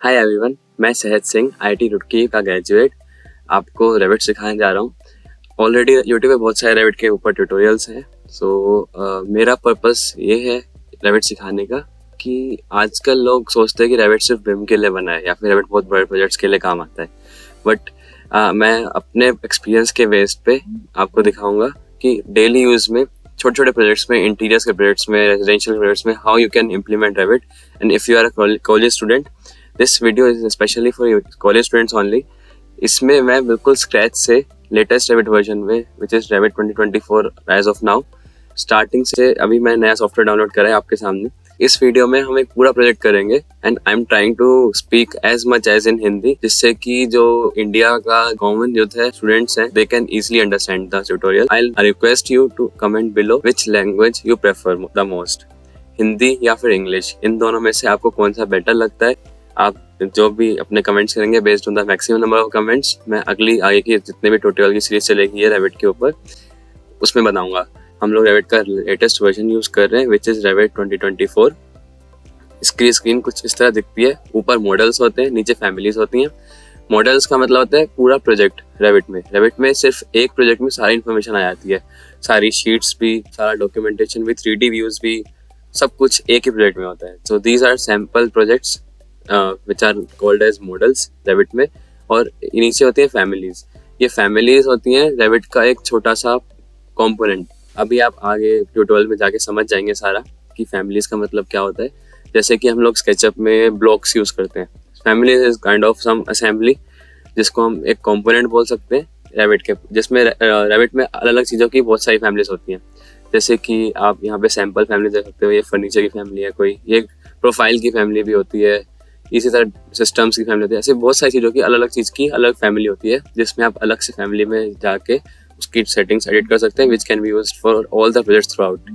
Hi everyone, मैं सहज Singh IIT Roorkee का ग्रेजुएट आपको रेविट सिखाने जा रहा हूँ। ऑलरेडी यूट्यूब पे बहुत सारे रेविट के ऊपर ट्यूटोरियल्स हैं। मेरा पर्पस ये है रेविट सिखाने का कि आजकल लोग सोचते हैं कि रेविट सिर्फ विम के लिए बना है या फिर रेविट बहुत बड़े प्रोजेक्ट्स के लिए काम आता है। बट मैं अपने एक्सपीरियंस के बेस पे आपको दिखाऊंगा कि डेली यूज में छोटे छोटे प्रोजेक्ट्स में, इंटीरियर्स के प्रोजेक्ट्स में, रेजिडेंशियल प्रोजेक्ट्स में how you can implement Revit. And if you are a college student, this video is specially for college students only. इसमें मैं बिल्कुल स्क्रैच से लेटेस्ट रेविट वर्जन में which is Revit 2024 as of now, starting से अभी मैं नया software download करा है आपके सामने। इस वीडियो में हम एक पूरा प्रोजेक्ट करेंगे and I am trying to speak as much as in Hindi, जिससे कि जो इंडिया का कॉमन यूथ है, स्टूडेंट्स हैं, they can easily understand the tutorial. I request you to comment below which language you prefer the most, Hindi या फिर English. इन दोनों में से आपको कौन सा बेटर लगता है, आप जो भी अपने कमेंट्स करेंगे based on the maximum number of comments, मैं अगली आगे की जितने भी ट्यूटोरियल की सीरीज चलेगी है रेविट के ऊपर, उसमें बताऊंगा। हम लोग रेविट का लेटेस्ट वर्जन यूज कर रहे हैं विच इज रेविट 2024। इसकी स्क्रीन कुछ इस तरह दिखती है। ऊपर मॉडल्स होते हैं, नीचे फैमिलीज होती हैं। मॉडल्स का मतलब होता है पूरा प्रोजेक्ट। रेविट में सिर्फ एक प्रोजेक्ट में सारी इन्फॉर्मेशन आ जाती है, सारी शीट्स भी, सारा डॉक्यूमेंटेशन भी, 3D व्यूज भी, सब कुछ एक ही प्रोजेक्ट में होता है। So these are sample projects which are called as models Revit में। और नीचे होती है फैमिलीज। ये फैमिलीज होती हैं रेविट का एक छोटा सा कॉम्पोनेंट। अभी आप आगे ट्यूटोरियल में जाके समझ जाएंगे सारा कि फैमिलीज का मतलब क्या होता है। जैसे कि हम लोग स्केचअप में ब्लॉक्स यूज करते हैं, family is kind of some assembly, जिसको हम एक कंपोनेंट बोल सकते हैं रेविट के, जिसमें रेविट में अलग अलग चीज़ों की बहुत सारी फैमिलीज होती हैं। जैसे कि आप यहाँ पे सैम्पल फैमिली देख सकते हो, ये फर्नीचर की फैमिली है, कोई ये प्रोफाइल की फैमिली भी होती है, इसी तरह सिस्टम्स की फैमिली होती है। ऐसे बहुत सारी चीज़ों की अलग अलग चीज़ की अलग फैमिली होती है, जिसमें आप अलग से फैमिली में जाके उसकी सेटिंग्स एडिट कर सकते हैं, which can be used for all the projects through out.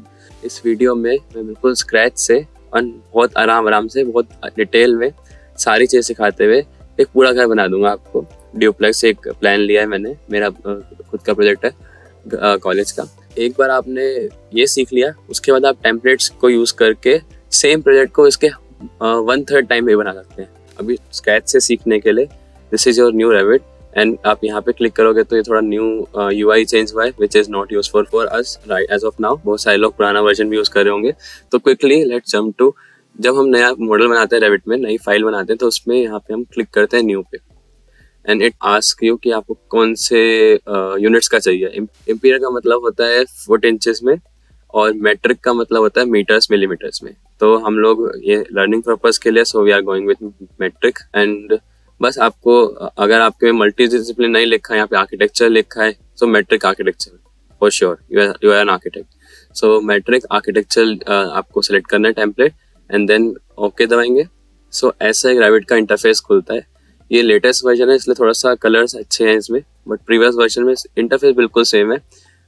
इस वीडियो में मैं बिल्कुल स्क्रैच से और बहुत आराम से, बहुत डिटेल में सारी चीज़ सिखाते हुए एक पूरा घर बना दूंगा आपको। ड्यूप्लेक्स एक प्लान लिया है मैंने, मेरा खुद का प्रोजेक्ट है कॉलेज का। एक बार आपने ये सीख लिया, उसके बाद आप टेम्पलेट्स को यूज़ करके सेम प्रोजेक्ट को इसके 1/3 टाइम में बना सकते हैं। अभी स्केच से सीखने के लिए this is your new Revit, and आप यहाँ पे क्लिक करोगे तो ये थोड़ा न्यू UI चेंज हुआ है which is not useful for us right as of now. बहुत सारे लोग पुराना वर्जन भी यूज कर रहे होंगे। तो क्विकली लेट्स जंप टू, जब हम नया मॉडल बनाते हैं रेविट में, नई फाइल बनाते हैं, तो उसमें यहाँ पे हम क्लिक करते हैं न्यू पे, एंड इट आस्क यू कि आपको कौन से यूनिट्स का चाहिए। इम्पीरियल का मतलब होता है फुट इंचेस में, और मेट्रिक का मतलब होता है मीटर्स मिलीमीटर्स में। तो हम लोग ये लर्निंग पर्पस के लिए, so we are going with metric. And बस आपको, अगर आपके मल्टी डिसिप्लिन नहीं लिखा है, यहाँ पे आर्किटेक्चर लिखा है, so metric architecture for sure, you are an architect. So metric architecture आपको सेलेक्ट करना है टेम्पलेट, एंड देन ओके दबाएंगे। सो ऐसा एक रेविट का इंटरफेस खुलता है। ये लेटेस्ट वर्जन है, इसलिए थोड़ा सा कलर्स अच्छे हैं इसमें, बट प्रीवियस वर्जन में इंटरफेस बिल्कुल सेम है,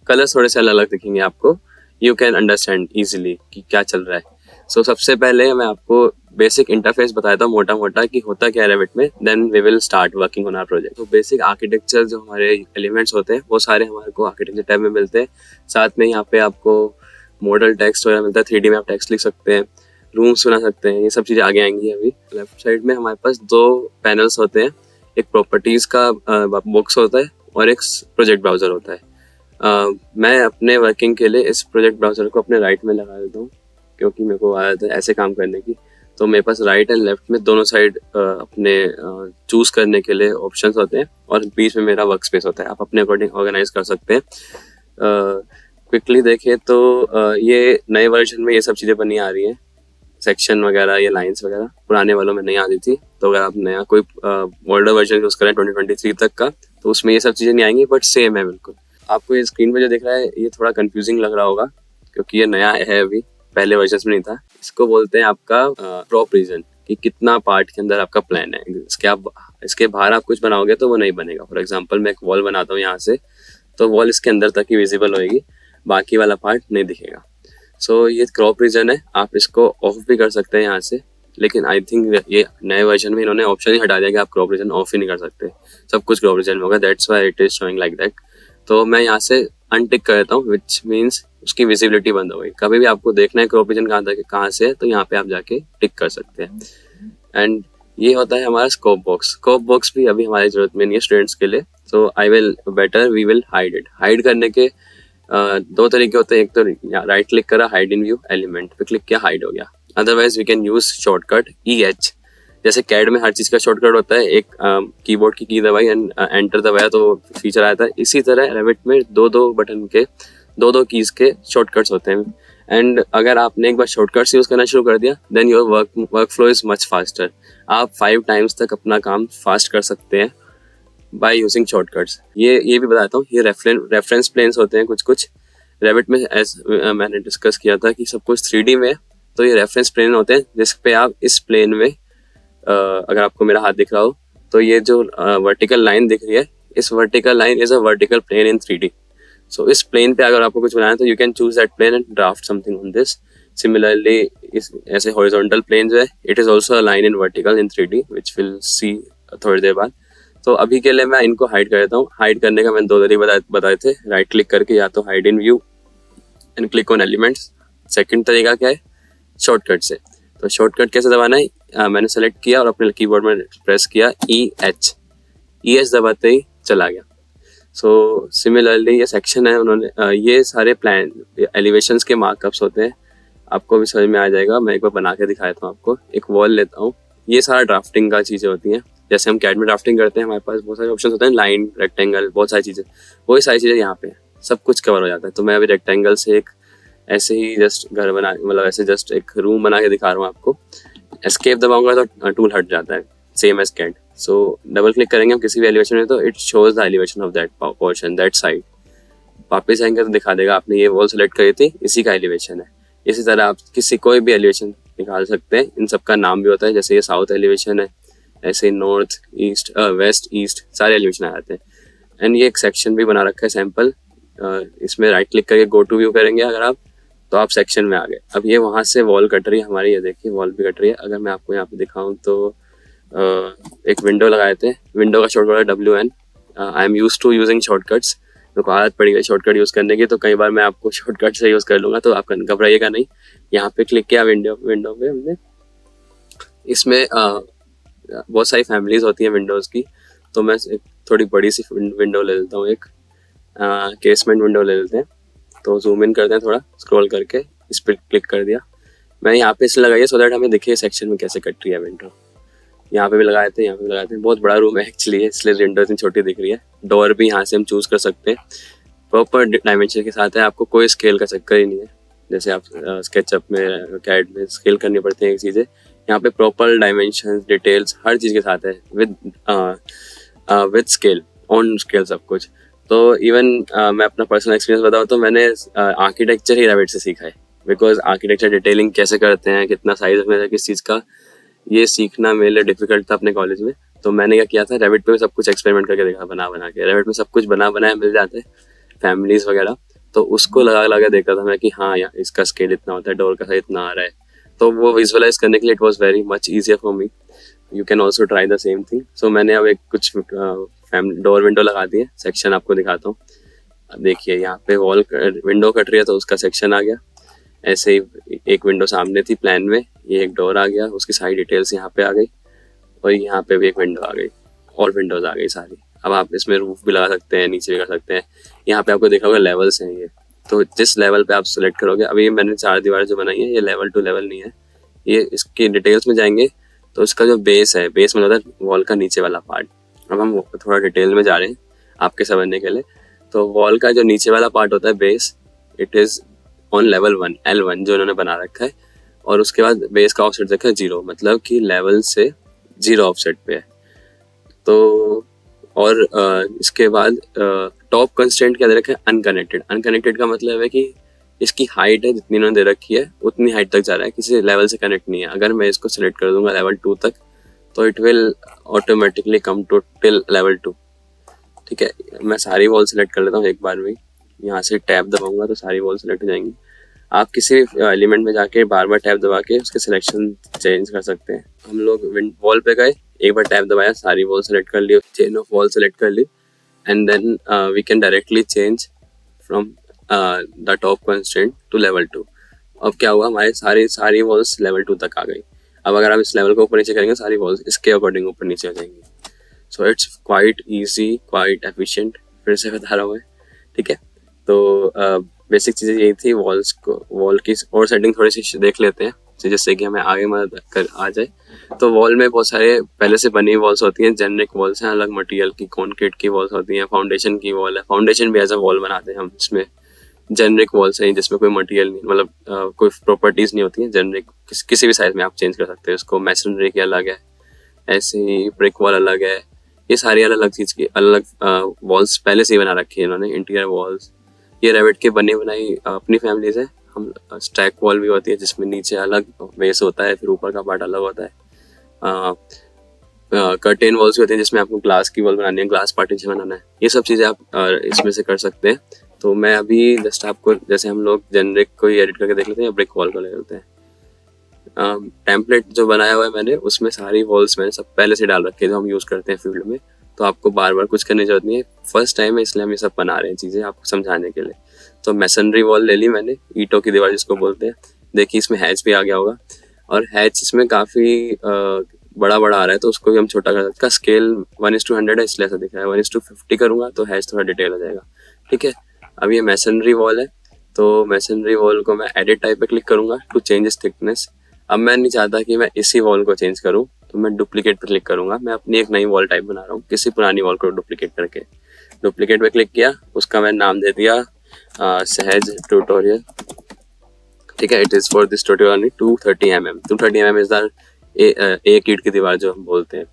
कलर्स थोड़े से अलग अलग दिखेंगे आपको। यू कैन अंडरस्टैंड ईजिली कि क्या चल रहा है। सो सबसे पहले मैं आपको बेसिक इंटरफेस बताया था मोटा मोटा कि होता क्या है रेविट में, then we will start working on our project. तो बेसिक आर्किटेक्चर जो हमारे एलिमेंट्स होते हैं वो सारे हमारे को आर्किटेक्चर टैब में मिलते हैं। साथ में यहाँ पे आपको मॉडल टेक्स्ट वगैरह मिलता है, 3D में आप टेक्स्ट लिख सकते हैं, रूम्स बना सकते हैं, ये सब चीज़ें आगे आएंगी। अभी लेफ्ट साइड में हमारे पास 2 पैनल्स होते हैं, एक प्रॉपर्टीज़ का बॉक्स होता है और एक प्रोजेक्ट ब्राउज़र होता है। मैं अपने वर्किंग के लिए इस प्रोजेक्ट ब्राउज़र को अपने राइट में लगा देता हूँ, क्योंकि मेरे को आदत है ऐसे काम करने की। तो मेरे पास राइट एंड लेफ्ट में दोनों साइड अपने चूज़ करने के लिए ऑप्शंस होते हैं, और बीच में मेरा वर्क स्पेस होता है। आप अपने अकॉर्डिंग ऑर्गेनाइज कर सकते हैं। क्विकली देखें तो ये नए वर्जन में ये सब चीज़ें बनी आ रही हैं, सेक्शन वगैरह, ये लाइंस वगैरह पुराने वालों में नहीं आती थी। तो अगर आप नया कोई ओल्डर वर्जन यूज़ करें 2023 तक का, तो उसमें ये सब चीज़ें नहीं आएंगी, बट सेम है बिल्कुल। आपको ये स्क्रीन पे जो दिख रहा है ये थोड़ा कंफ्यूजिंग लग रहा होगा, क्योंकि ये नया है, अभी पहले वर्जन में नहीं था। इसको बोलते हैं आपका क्रॉप रीजन, कि कितना पार्ट के अंदर आपका प्लान है। इसके बाहर आप कुछ बनाओगे तो वो नहीं बनेगा। फॉर एग्जांपल मैं एक वॉल बनाता हूँ यहाँ से, तो वॉल इसके अंदर तक ही विजिबल होएगी, बाकी वाला पार्ट नहीं दिखेगा। सो ये क्रॉप रीजन है, आप इसको ऑफ भी कर सकते हैं यहाँ से, लेकिन आई थिंक ये नए वर्जन में इन्होंने ऑप्शन ही हटा दिया कि आप क्रॉप रीजन ऑफ ही नहीं कर सकते, सब कुछ क्रॉप रीजन में होगा। That's why it is showing like that. तो मैं यहाँ से अनटिक कर देता हूँ, विच मीन्स उसकी विजिबिलिटी बंद हो गई। कभी भी आपको देखना है क्रॉप रीजन कहाँ से है, तो यहाँ पे आप जाके टिक कर सकते हैं। एंड ये होता है हमारा स्कोप बॉक्स। स्कोप बॉक्स भी अभी हमारी जरूरत में नहीं है स्टूडेंट्स के लिए, so we will hide it. Hide करने के दो तरीके होते हैं, एक तो राइट क्लिक करा, हाइड इन व्यू, एलिमेंट पे क्लिक किया, हाइड हो गया। Otherwise we can use shortcut EH। जैसे कैड में हर चीज का शॉर्टकट होता है, एक कीबोर्ड की की दबाई एंड एंटर दबाया तो फीचर आता है, इसी तरह रेविट में दो बटन के दो कीज के शॉर्टकट्स होते हैं। एंड अगर आपने एक बार शॉर्टकट्स यूज करना शुरू कर दिया, then your work flow is much faster. आप 5 टाइम्स तक अपना काम फास्ट कर सकते हैं बाय यूजिंग शॉर्टकट्स। ये भी बताता हूँ, ये रेफरेंस प्लेन्स होते हैं कुछ रेविट में, मैंने डिस्कस किया था कि सब कुछ 3D में है, तो ये रेफरेंस प्लेन होते हैं जिस पे आप इस प्लेन में अगर आपको मेरा हाथ दिख रहा हो तो ये जो वर्टिकल लाइन दिख रही है, इस vertical line is a vertical plane in 3D। So इस प्लेन पे अगर आपको कुछ बनाना है तो you can choose that plane and draft something on this. Similarly इस ऐसे हॉरिजॉन्टल प्लेन जो है, it is also a line in vertical in 3D which will see थोड़ी देर बाद। तो अभी के लिए मैं इनको हाइड कर देता हूँ। हाइड करने का मैंने 2 तरीके बताए थे, राइट क्लिक करके या तो hide in view and click on elements. Second तरीका क्या है, शॉर्टकट से। तो शॉर्टकट कैसे दबाना है, मैंने सेलेक्ट किया और अपने कीबोर्ड में प्रेस किया EH दबाते ही चला गया। सो सिमिलरली ये सेक्शन है, उन्होंने ये सारे प्लान एलिवेशंस के मार्कअप्स होते हैं, आपको भी समझ में आ जाएगा। मैं एक बार बना के दिखाता हूँ आपको। एक वॉल लेता हूँ, ये सारा ड्राफ्टिंग का चीज़ें होती हैं। जैसे हम कैड में ड्राफ्टिंग करते हैं, हमारे पास बहुत सारे ऑप्शन होते हैं, लाइन, रेक्टेंगल, बहुत सारी चीज़ें, वही सारी चीज़ें यहाँ पे सब कुछ कवर हो जाता है। तो मैं अभी रेक्टेंगल से एक ऐसे ही जस्ट घर बना, मतलब ऐसे जस्ट एक रूम बना के दिखा रहा हूँ आपको। एस्केप दबाऊंगा तो टूल हट जाता है, same as CAD. So double click करेंगे हम किसी भी एलिवेशन में तो it shows the elevation of that portion, that side. वापस आएंगे तो दिखा देगा आपने ये वॉल सेलेक्ट करी थी, इसी का एलिवेशन है। इसी तरह आप कोई भी एलिवेशन निकाल सकते हैं, इन सबका नाम भी होता है। जैसे ये साउथ एलिवेशन है, ऐसे ही नॉर्थ, ईस्ट, वेस्ट, ईस्ट, सारे एलिवेशन आ जाते हैं। एंड ये एक सेक्शन भी बना रखा है सैम्पल, इसमें राइट क्लिक करके गो टू व्यू करेंगे अगर आप, तो आप सेक्शन में आ गए। अब ये वहाँ से वॉल कट रही है हमारी, ये देखिए वॉल भी कट रही है। अगर मैं आपको यहाँ पे दिखाऊं तो एक विंडो लगाए थे, विंडो का शॉर्टकट है WN। I am use to using shortcuts, मेरे को आदत पड़ी है शॉर्टकट यूज़ करने की, तो कई बार मैं आपको शॉर्टकट से यूज़ कर लूँगा, तो आप घबराइएगा नहीं। यहाँ पे क्लिक किया विंडो पे हमने, इसमें बहुत सारी फैमिलीज होती हैं विंडोज़ की, तो मैं एक थोड़ी बड़ी सी विंडो ले लेता हूँ, एक केसमेंट विंडो ले लेते हैं। तो जूम इन करते हैं थोड़ा, स्क्रॉल करके इस पर क्लिक कर दिया। मैं यहाँ पे इसलिए लगाई है सो दैट हमें दिखे सेक्शन में कैसे कट रही है विंडो। यहाँ पे भी लगाए थे, यहाँ पे भी लगाए थे। बहुत बड़ा रूम है एक्चुअली, इसलिए विंडो इतनी छोटी दिख रही है। डोर भी यहाँ से हम चूज़ कर सकते हैं, प्रॉपर डायमेंशन के साथ है, आपको कोई स्केल का चक्कर ही नहीं है। जैसे आप स्केचअप में, कैड में स्केल करनी पड़ती है चीज़ें, यहाँ पे प्रॉपर डायमेंशन, डिटेल्स हर चीज़ के साथ है, विद स्केल, ऑन स्केल सब कुछ। तो इवन मैं अपना पर्सनल एक्सपीरियंस बताऊँ तो मैंने आर्किटेक्चर ही रेविट से सीखा है, बिकॉज आर्किटेक्चर डिटेलिंग कैसे करते हैं, कितना साइज रखना है किस चीज़ का, ये सीखना मेरे लिए डिफिकल्ट था अपने कॉलेज में। तो मैंने क्या किया था, रेविट पे सब कुछ एक्सपेरिमेंट करके देखा, बना के। रेविट में सब कुछ बनाया मिल जाते हैं, फैमिलीज वगैरह, तो उसको लगा देखता था मैं कि हाँ यार इसका स्केल इतना होता है, डोर का साइज इतना आ रहा है। तो वो विजुअलाइज करने के लिए it was very much easier for me. You can also try the same thing. So मैंने अब एक कुछ डोर विंडो लगा दी है, सेक्शन आपको दिखाता हूँ। देखिए यहाँ पे वॉल विंडो कट रही है तो उसका सेक्शन आ गया। ऐसे ही एक विंडो सामने थी प्लान में, ये एक डोर आ गया, उसकी सारी डिटेल्स यहाँ पे आ गई, और यहाँ पे भी एक विंडो आ गई, और विंडोज आ गई सारी। अब आप इसमें रूफ भी लगा सकते हैं, नीचे भी कर सकते हैं। यहाँ पे आपको देखा होगा लेवल्स हैं ये, तो जिस लेवल पे आप सेलेक्ट करोगे, अभी मैंने 4 दीवार जो बनाई है ये लेवल टू लेवल नहीं है, ये इसकी डिटेल्स में जाएंगे तो इसका जो बेस है, बेस मतलब होता है वॉल का नीचे वाला पार्ट। अब हम थोड़ा डिटेल में जा रहे हैं आपके समझने के लिए। तो वॉल का जो नीचे वाला पार्ट होता है base, it is on level 1 L1 जो उन्होंने बना रखा है, और उसके बाद बेस का ऑफसेट देखा है 0, मतलब कि लेवल से 0 ऑफसेट पे है। तो और इसके बाद टॉप कंस्ट्रेंट क्या दे रखा है, अनकनेक्टेड। अनकनेक्टेड का मतलब है कि इसकी हाइट है जितनी इन्होंने दे रखी है उतनी हाइट तक जा रहा है, किसी लेवल से कनेक्ट नहीं है। अगर मैं इसको सिलेक्ट कर दूंगा लेवल 2 तक, तो it will automatically come to till level 2। ठीक है, मैं सारी वॉल सेलेक्ट कर लेता हूँ एक बार में, यहाँ से टैब दबाऊंगा तो सारी वॉल सेलेक्ट हो जाएंगी। आप किसी भी एलिमेंट में जाके बार बार टैब दबा के उसके सिलेक्शन चेंज कर सकते हैं। हम लोग वॉल पे गए, एक बार टैब दबाया, सारी वॉल सेलेक्ट कर ली, चेन ऑफ वॉल सेलेक्ट कर ली, and then we can directly change from the top constraint to level 2। अब क्या हुआ, हमारे सारी वॉल्स लेवल 2 तक आ गई। अब अगर आप इस लेवल को ऊपर नीचे करेंगे सारी वॉल्स इसके अकॉर्डिंग ऊपर नीचे हो जाएंगी। So it's quite easy, quite efficient, फिर से बता रहा हूँ मैं, ठीक है। तो बेसिक चीज़ें यही थी। वॉल्स को, वॉल की और सेटिंग थोड़ी सी देख लेते हैं जिससे कि हमें आगे मदद कर आ जाए। तो वॉल में बहुत सारे पहले से बनी वॉल्स होती हैं, जेनरिक वॉल्स हैं, अलग मटेरियल की, कॉन्क्रीट की वॉल्स होती हैं, फाउंडेशन की वॉल है, फाउंडेशन भी एज अ वॉल बनाते हैं हम, जिसमें जेनरिक वॉल्स हैं जिसमें कोई मटेरियल नहीं, मतलब कोई प्रॉपर्टीज नहीं होती है। जेनरिक किसी भी साइज में आप चेंज कर सकते हैं उसको। मैसनरी की अलग है, ऐसे ही ब्रिक वॉल अलग है। ये सारी अलग अलग चीज़ की अलग वॉल्स पहले से ही बना रखी है इन्होंने, इंटीरियर वॉल्स। ये रेविट के बनी बनाई अपनी फैमिलीज है। हम स्टैक वॉल भी होती है जिसमें नीचे अलग बेस होता है, फिर ऊपर का पार्ट अलग होता है। कर्टेन वॉल्स भी होती है जिसमें आपको ग्लास की वॉल बनानी है, ग्लास पार्टीशन बनाना है। ये सब चीज़ें आप इसमें से कर सकते हैं। तो मैं अभी जस्ट आपको, जैसे हम लोग जेनरिक को ही एडिट करके देख लेते हैं या ब्रिक वॉल को ले लेते हैं। टेम्पलेट जो बनाया हुआ है मैंने, उसमें सारी वॉल्स मैंने सब पहले से डाल रखी है जो हम यूज़ करते हैं फील्ड में। तो आपको बार बार कुछ करने की जरूरत नहीं है, फर्स्ट टाइम है इसलिए हम ये सब बना रहे हैं चीज़ें आपको समझाने के लिए। तो मैसनरी वॉल ले ली मैंने, ईंटों की दीवार जिसको बोलते हैं। देखिए इसमें हैच भी आ गया होगा, और हैच इसमें काफ़ी बड़ा बड़ा आ रहा है तो उसको भी हम छोटा कर सकते हैं। स्केल 1:100 है इसलिए ऐसा दिख रहा है। 1:50 करूँगा तो हैच थोड़ा डिटेल हो जाएगा, ठीक है। अब ये मैसनरी वॉल है, तो मैसनरी वॉल को मैं एडिट टाइप पे क्लिक करूँगा टू चेंज थिकनेस। अब मैं नहीं चाहता कि मैं इसी वॉल को चेंज करूँ, तो मैं डुप्लीकेट पे क्लिक करूँगा। मैं अपनी एक नई वॉल टाइप बना रहा हूँ किसी पुरानी वॉल को डुप्लीकेट करके। डुप्लीकेट पे क्लिक किया, उसका मैं नाम दे दिया सहज ट्यूटोरियल, ठीक है। It is for this tutorial only 230 mm। 230 mm is the एक ईंट की दीवार जो हम बोलते हैं,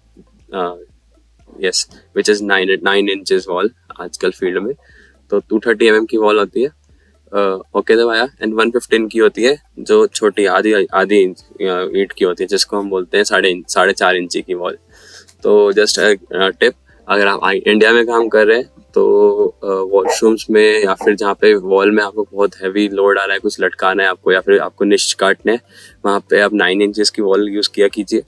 yes, which is 9 inches wall आजकल फील्ड में। तो 230 mm की वॉल होती है, ओके दबाया। एंड 115 की होती है जो छोटी आधी आधी ईंट की होती है, जिसको हम बोलते हैं 4.5 इंची की वॉल। तो जस्ट टिप, अगर आप इंडिया में काम कर रहे हैं तो वॉशरूम्स में या फिर जहाँ पे वॉल में आपको बहुत हैवी लोड आ रहा है, कुछ लटकाना है आपको या फिर आपको निश काटना है, वहाँ पे आप 9 इंचेस की वॉल यूज़ किया कीजिए,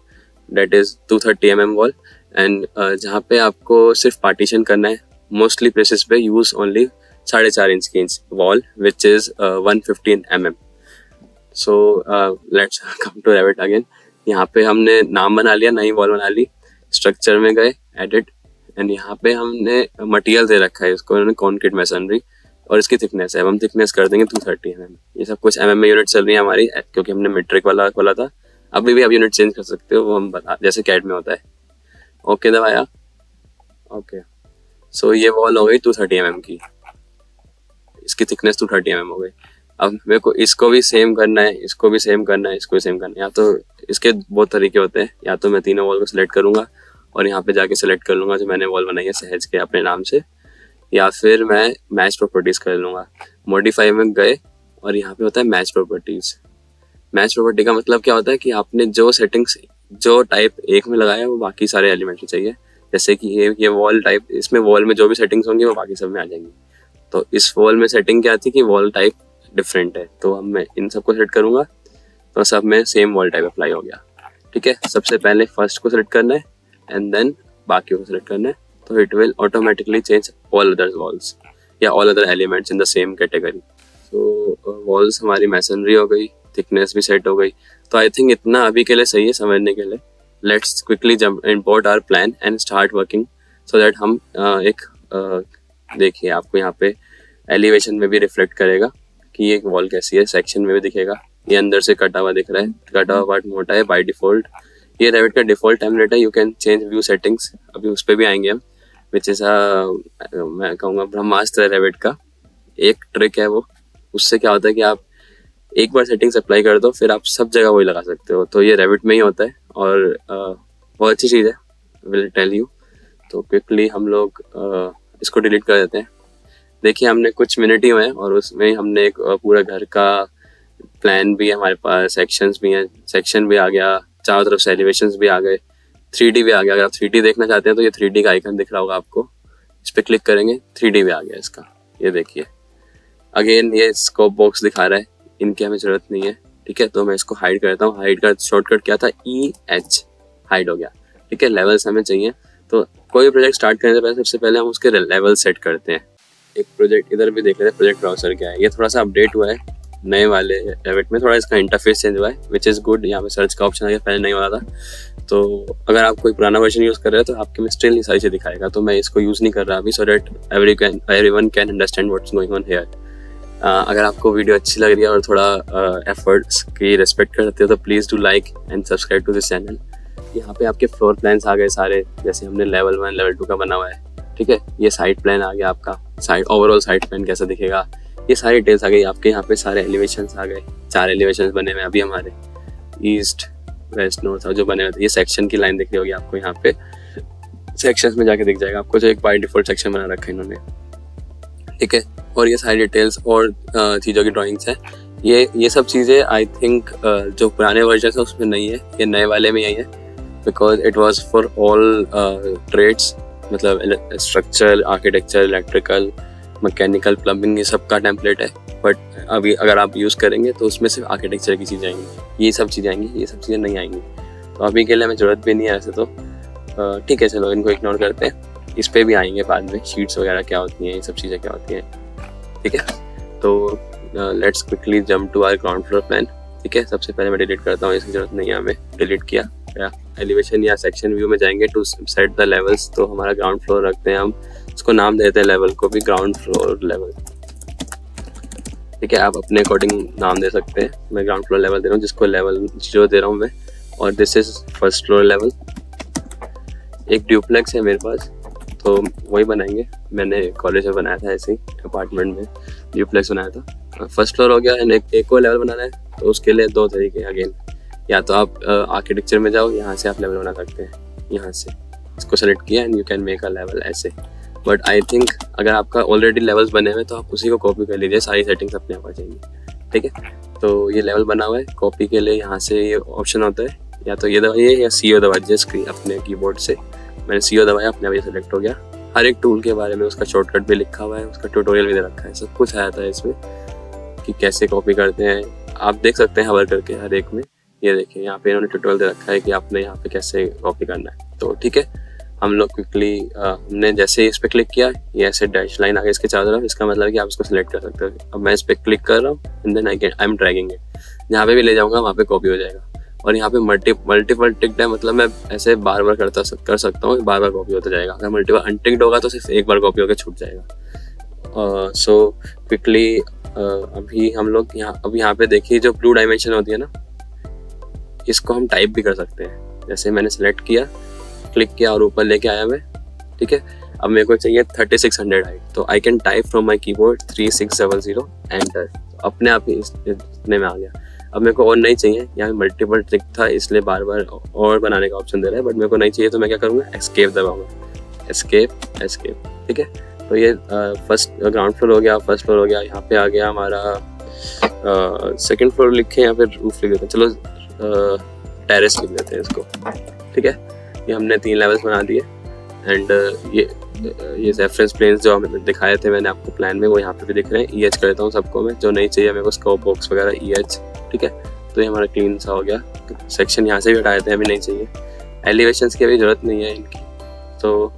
that is 230 mm wall. And जहाँ पे आपको सिर्फ पार्टीशन करना है, मोस्टली प्लेसेस पे यूज़ ओनली 4.5 इंच की wall which is 115 mm। So let's come to Revit again. यहाँ पे हमने नाम बना लिया, नई वॉल बना ली, स्ट्रक्चर में गए, एडिट, एंड यहाँ पे हमने मटेरियल दे रखा है इसको उन्होंने कॉन्क्रीट मैसनरी, और इसकी थिकनेस है, अब हम थिकनेस कर देंगे 230 mm। ये सब कुछ mm में यूनिट चल रही है हमारी, क्योंकि हमने मीट्रिक वाला खोला था। अभी भी आप यूनिट चेंज कर सकते हो, वो हम बता, जैसे कैट में होता है। ओके दबाया, ओके। सो ये वॉल हो गई 230 mm की, इसकी थिकनेस 230 mm हो गई। अब मेरे को इसको भी सेम करना है, इसको भी सेम करना है, इसको भी सेम करना है। या तो इसके बहुत तरीके होते हैं, या तो मैं तीनों वॉल को सिलेक्ट करूंगा और यहाँ पे जाके सिलेक्ट कर लूँगा जो मैंने वॉल बनाई है सहज के अपने नाम से, या फिर मैं मैच प्रॉपर्टीज़ कर लूँगा। मॉडिफाई में गए और यहाँ पे होता है मैच प्रॉपर्टीज़। मैच प्रॉपर्टी का मतलब क्या होता है कि आपने जो सेटिंग्स जो टाइप एक में लगाया है वो बाकी सारे एलिमेंट में चाहिए। जैसे कि ये वॉल टाइप, इसमें वॉल में जो भी सेटिंग्स होंगी वो बाकी सब में आ जाएंगी। तो इस वॉल में सेटिंग क्या थी कि वॉल टाइप डिफरेंट है, तो अब मैं इन सबको सेलेक्ट करूँगा तो सब में सेम वॉल टाइप अप्लाई हो गया, ठीक है। सबसे पहले फर्स्ट को सिलेक्ट करना है एंड देन बाकी को सिलेक्ट करना है, तो it will automatically change all other walls या all other elements in the same category. तो वॉल्स हमारी मैसनरी हो गई, थिकनेस भी सेट हो गई। तो आई थिंक इतना अभी के लिए सही है समझने के लिए। Let's quickly jump import our plan and start working so that हम देखिए आपको यहाँ पे एलिवेशन में भी रिफ्लेक्ट करेगा कि ये वॉल कैसी है, सेक्शन में भी दिखेगा। ये अंदर से कटा हुआ दिख रहा है, कटा हुआ पार्ट मोटा है बाय डिफॉल्ट। ये रेविट का डिफॉल्ट टेम्पलेट है, you can change view settings, अभी उस पर भी आएंगे हम, विच इज़ मैं कहूँगा ब्रह्मास्त्र रेविट का एक ट्रिक है वो। उससे क्या होता है कि आप एक बार सेटिंग्स अप्लाई कर दो फिर आप सब जगह वही लगा सकते हो। तो ये रेविट में ही होता है और बहुत अच्छी चीज़ है, विल टेल यू। तो क्विकली हम लोग इसको डिलीट कर देते हैं। देखिए हमने कुछ मिनट ही हुए हैं और उसमें हमने एक पूरा घर का प्लान भी है हमारे पास, सेक्शंस भी हैं, सेक्शन भी आ गया, चारों तरफ से एलिवेशंस भी आ गए, 3D भी आ गया। अगर आप 3D देखना चाहते हैं तो ये 3D का आइकन दिख रहा होगा आपको, इस पर क्लिक करेंगे 3D भी आ गया इसका, ये देखिए। अगेन ये स्कोप बॉक्स दिखा रहा है, इनकी हमें ज़रूरत नहीं है, ठीक है। तो मैं इसको हाइड करता हूँ, हाइड का शॉर्टकट क्या था, EH, हाइड हो गया, ठीक है। लेवल्स हमें चाहिए, तो कोई प्रोजेक्ट स्टार्ट करने से पहले सबसे पहले हम उसके लेवल सेट करते हैं। एक प्रोजेक्ट इधर भी देख लेते हैं, प्रोजेक्ट ब्राउज़र क्या है, ये थोड़ा सा अपडेट हुआ है नए वाले रेविट में थोड़ा इसका इंटरफेस चेंज हुआ है, विच इज़ गुड। यहाँ पे सर्च का ऑप्शन आ गया, पहले नहीं हो रहा था। तो अगर आप कोई पुराना वर्जन यूज़ कर रहे हो तो आपके में स्टिल ये सारी चीज़ दिखाएगा। तो मैं इसको यूज़ नहीं कर रहा अभी, so that everyone can understand what's going on here. अगर आपको वीडियो अच्छी लग रही है और थोड़ा एफर्ट्स की रिस्पेक्ट करते हो तो please do like and subscribe to this channel. यहाँ पे आपके फ्लोर प्लान्स आ गए सारे, जैसे हमने लेवल 1 लेवल 2 का बना हुआ है, ठीक है। ये साइड प्लान आ गया आपका, साइड ओवरऑल साइड प्लान कैसा दिखेगा, ये सारी डिटेल्स आ गई आपके। यहाँ पे सारे एलिवेशंस आ गए, 4 एलिवेशंस बने हुए अभी हमारे, ईस्ट वेस्ट नॉर्थ जो बने हुए थे। ये सेक्शन की लाइन दिख रही होगी आपको, यहाँ पे सेक्शंस में जाके दिख जाएगा आपको, जो एक बाय डिफॉल्ट सेक्शन बना रखा है इन्होंने, ठीक है। और ये सारी डिटेल्स और चीज़ों की ड्राइंग्स हैं। ये सब चीज़ें आई थिंक जो पुराने वर्जन है उसमें नहीं है, ये नए वाले में यही है, because it was for all trades, मतलब structure, architecture, electrical, mechanical, plumbing, ये सब का टेम्पलेट है। बट अभी अगर आप यूज़ करेंगे तो उसमें सिर्फ आर्किटेक्चर की चीज़ें आएंगी, ये सब चीज़ें आएंगी, ये सब चीज़ें नहीं आएंगी। तो अभी के लिए हमें ज़रूरत भी नहीं है ऐसे, तो ठीक है, चलो इनको इग्नोर करते हैं। इस पर भी आएंगे बाद में, शीट्स वगैरह क्या होती हैं, ये सब चीज़ें क्या होती हैं, ठीक है। तो let's quickly jump to our ground floor plan, ठीक है। सबसे पहले मैं डिलीट करता हूँ, इसकी ज़रूरत नहीं है हमें, डिलीट किया। या एलिवेशन या सेक्शन व्यू में जाएंगे टू सेट द लेवल्स। तो हमारा ग्राउंड फ्लोर रखते हैं हम, इसको नाम देते हैं लेवल को भी ग्राउंड फ्लोर लेवल, ठीक है। आप अपने अकॉर्डिंग नाम दे सकते हैं। मैं ग्राउंड फ्लोर लेवल दे रहा हूँ, जिसको लेवल 0 दे रहा हूँ मैं। और this is first floor level. एक ड्यूप्लेक्स है मेरे पास, तो वही बनाएंगे। मैंने कॉलेज में बनाया था ऐसे ही, अपार्टमेंट में ड्यूप्लेक्स बनाया था। फर्स्ट फ्लोर हो गया, एंड एक और लेवल बनाना है, तो उसके लिए 2 तरीके अगेन। या तो आप आर्किटेक्चर में जाओ, यहाँ से आप लेवल बना सकते हैं, यहाँ से इसको सेलेक्ट किया and you can make a level ऐसे। बट आई थिंक अगर आपका ऑलरेडी लेवल्स बने हुए तो आप उसी को कॉपी कर लीजिए, सारी सेटिंग्स अपने आप आ जाएंगी, ठीक है। तो ये लेवल बना हुआ है, कॉपी के लिए यहाँ से ये ऑप्शन होता है, या तो ये दबाइए या CO दबाइए स्क्रीन अपने कीबोर्ड से। मैंने CO दबाया, अपने आप ये सेलेक्ट हो गया। हर एक टूल के बारे में उसका शॉर्टकट भी लिखा हुआ है, उसका ट्यूटोरियल भी दे रखा है, सब कुछ आया था इसमें कि कैसे कॉपी करते हैं। आप देख सकते हैं हवर करके हर एक में, ये देखिए यहाँ पे इन्होंने ट्यूटोरियल दे रखा है कि आपने यहाँ पे कैसे कॉपी करना है। तो ठीक है, हम लोग क्विकली हमने जैसे इस पे क्लिक किया, ये ऐसे डैश लाइन आ गई इसके चारों तरफ, इसका मतलब है कि आप इसको सिलेक्ट कर सकते हो। अब मैं इस पे क्लिक कर रहा हूँ and then I am dragging it, जहाँ पे भी ले जाऊँगा वहाँ पे कॉपी हो जाएगा। और यहाँ पे मल्टीपल टिक्ड है, मतलब मैं ऐसे बार बार कर सकता हूँ, बार बार कॉपी होता जाएगा। अगर मल्टीपल अनटिक्ड होगा तो सिर्फ एक बार कॉपी होकर छूट जाएगा। सो क्विकली अभी हम लोग यहाँ पे देखिए जो ब्लू डायमेंशन होती है ना, इसको हम टाइप भी कर सकते हैं। जैसे मैंने सेलेक्ट किया, क्लिक किया और ऊपर लेके आया मैं, ठीक है। अब मेरे को चाहिए 3600 हाइट, तो I can type from my keyboard 3670 enter, अपने आप ही इतने में आ गया। अब मेरे को और नहीं चाहिए, यहाँ मल्टीपल ट्रिक था इसलिए बार बार और बनाने का ऑप्शन दे रहा है, बट मेरे को नहीं चाहिए तो मैं क्या करूँगा, एस्केप दबाऊंगा, एस्केप, ठीक है। तो ये फर्स्ट ग्राउंड फ्लोर हो गया, फर्स्ट फ्लोर हो गया। यहाँ पे आ गया हमारा सेकंड फ्लोर, लिखे यहाँ पे रूफ लिख देते हैं, चलो टेरेस लिख देते हैं इसको, ठीक है। ये हमने 3 लेवल्स बना दिए एंड ये रेफरेंस प्लेन्स जो हमें दिखाए थे मैंने आपको प्लान में, वो यहाँ पे भी दिख रहे हैं। EH कर देता हूँ सबको मैं, जो नहीं चाहिए मेरे को स्कोप बॉक्स वगैरह EH, ठीक है। तो ये हमारा क्लीन सा हो गया। सेक्शन यहाँ से भी हटाए थे, अभी नहीं चाहिए। एलिवेशंस की अभी ज़रूरत नहीं है इनकी, तो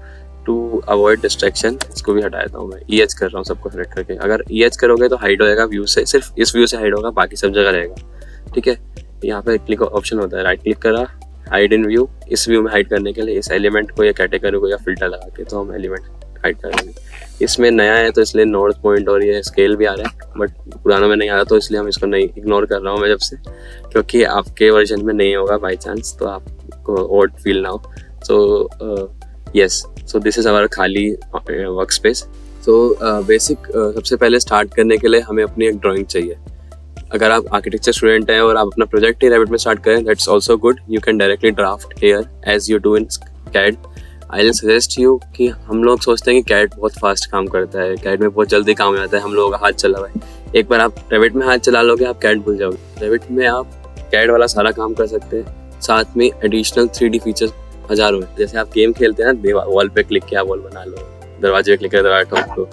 टू अवॉइड डिस्ट्रैक्शन इसको भी हटा देता हूँ मैं। EH कर रहा हूँ सबको सेलेक्ट करके। अगर EH करोगे तो हाइड हो जाएगा व्यू से, सिर्फ इस व्यू से हाइड होगा, बाकी सब जगह रहेगा, ठीक है। यहाँ पे क्लिक ऑप्शन होता है, राइट क्लिक करा, हाइड इन व्यू। इस व्यू में हाइड करने के लिए इस एलिमेंट को या कैटेगरी को या फिल्टर लगा के तो हम एलिमेंट हाइड कर देंगे। इसमें नया है तो इसलिए नॉर्थ पॉइंट और ये स्केल भी आ रहा है, बट पुराना में नहीं आ रहा, तो इसलिए हम इसको नहीं इग्नोर कर रहा हूँ मैं जब से, क्योंकि आपके वर्जन में नहीं होगा बाई चांस, तो आपको ऑड फील ना हो। So yes, so this is our खाली वर्क स्पेस। तो बेसिक सबसे पहले स्टार्ट करने के लिए हमें अपनी एक ड्राइंग चाहिए। अगर आप आर्किटेक्चर स्टूडेंट हैं और आप अपना प्रोजेक्ट ही रैबिट में स्टार्ट करें, that's also good. You can directly draft here as you do in CAD. I will suggest you कि हम लोग सोचते हैं कि कैड बहुत फास्ट काम करता है, कैड में बहुत जल्दी काम हो जाता है, हम लोगों का हाथ चला हुआ है। एक बार आप रैबिट में हाथ चला लोगे, आप कैड भूल जाओगे। रैबिट में आप कैड वाला सारा काम कर सकते हैं, साथ में एडिशनल 3D फीचर्स हजारों हैं। जैसे आप गेम खेलते हैं ना, वॉल पे क्लिक किया वॉल बना लो, दरवाजे पे क्लिक किया दरवाजा ठोक लो,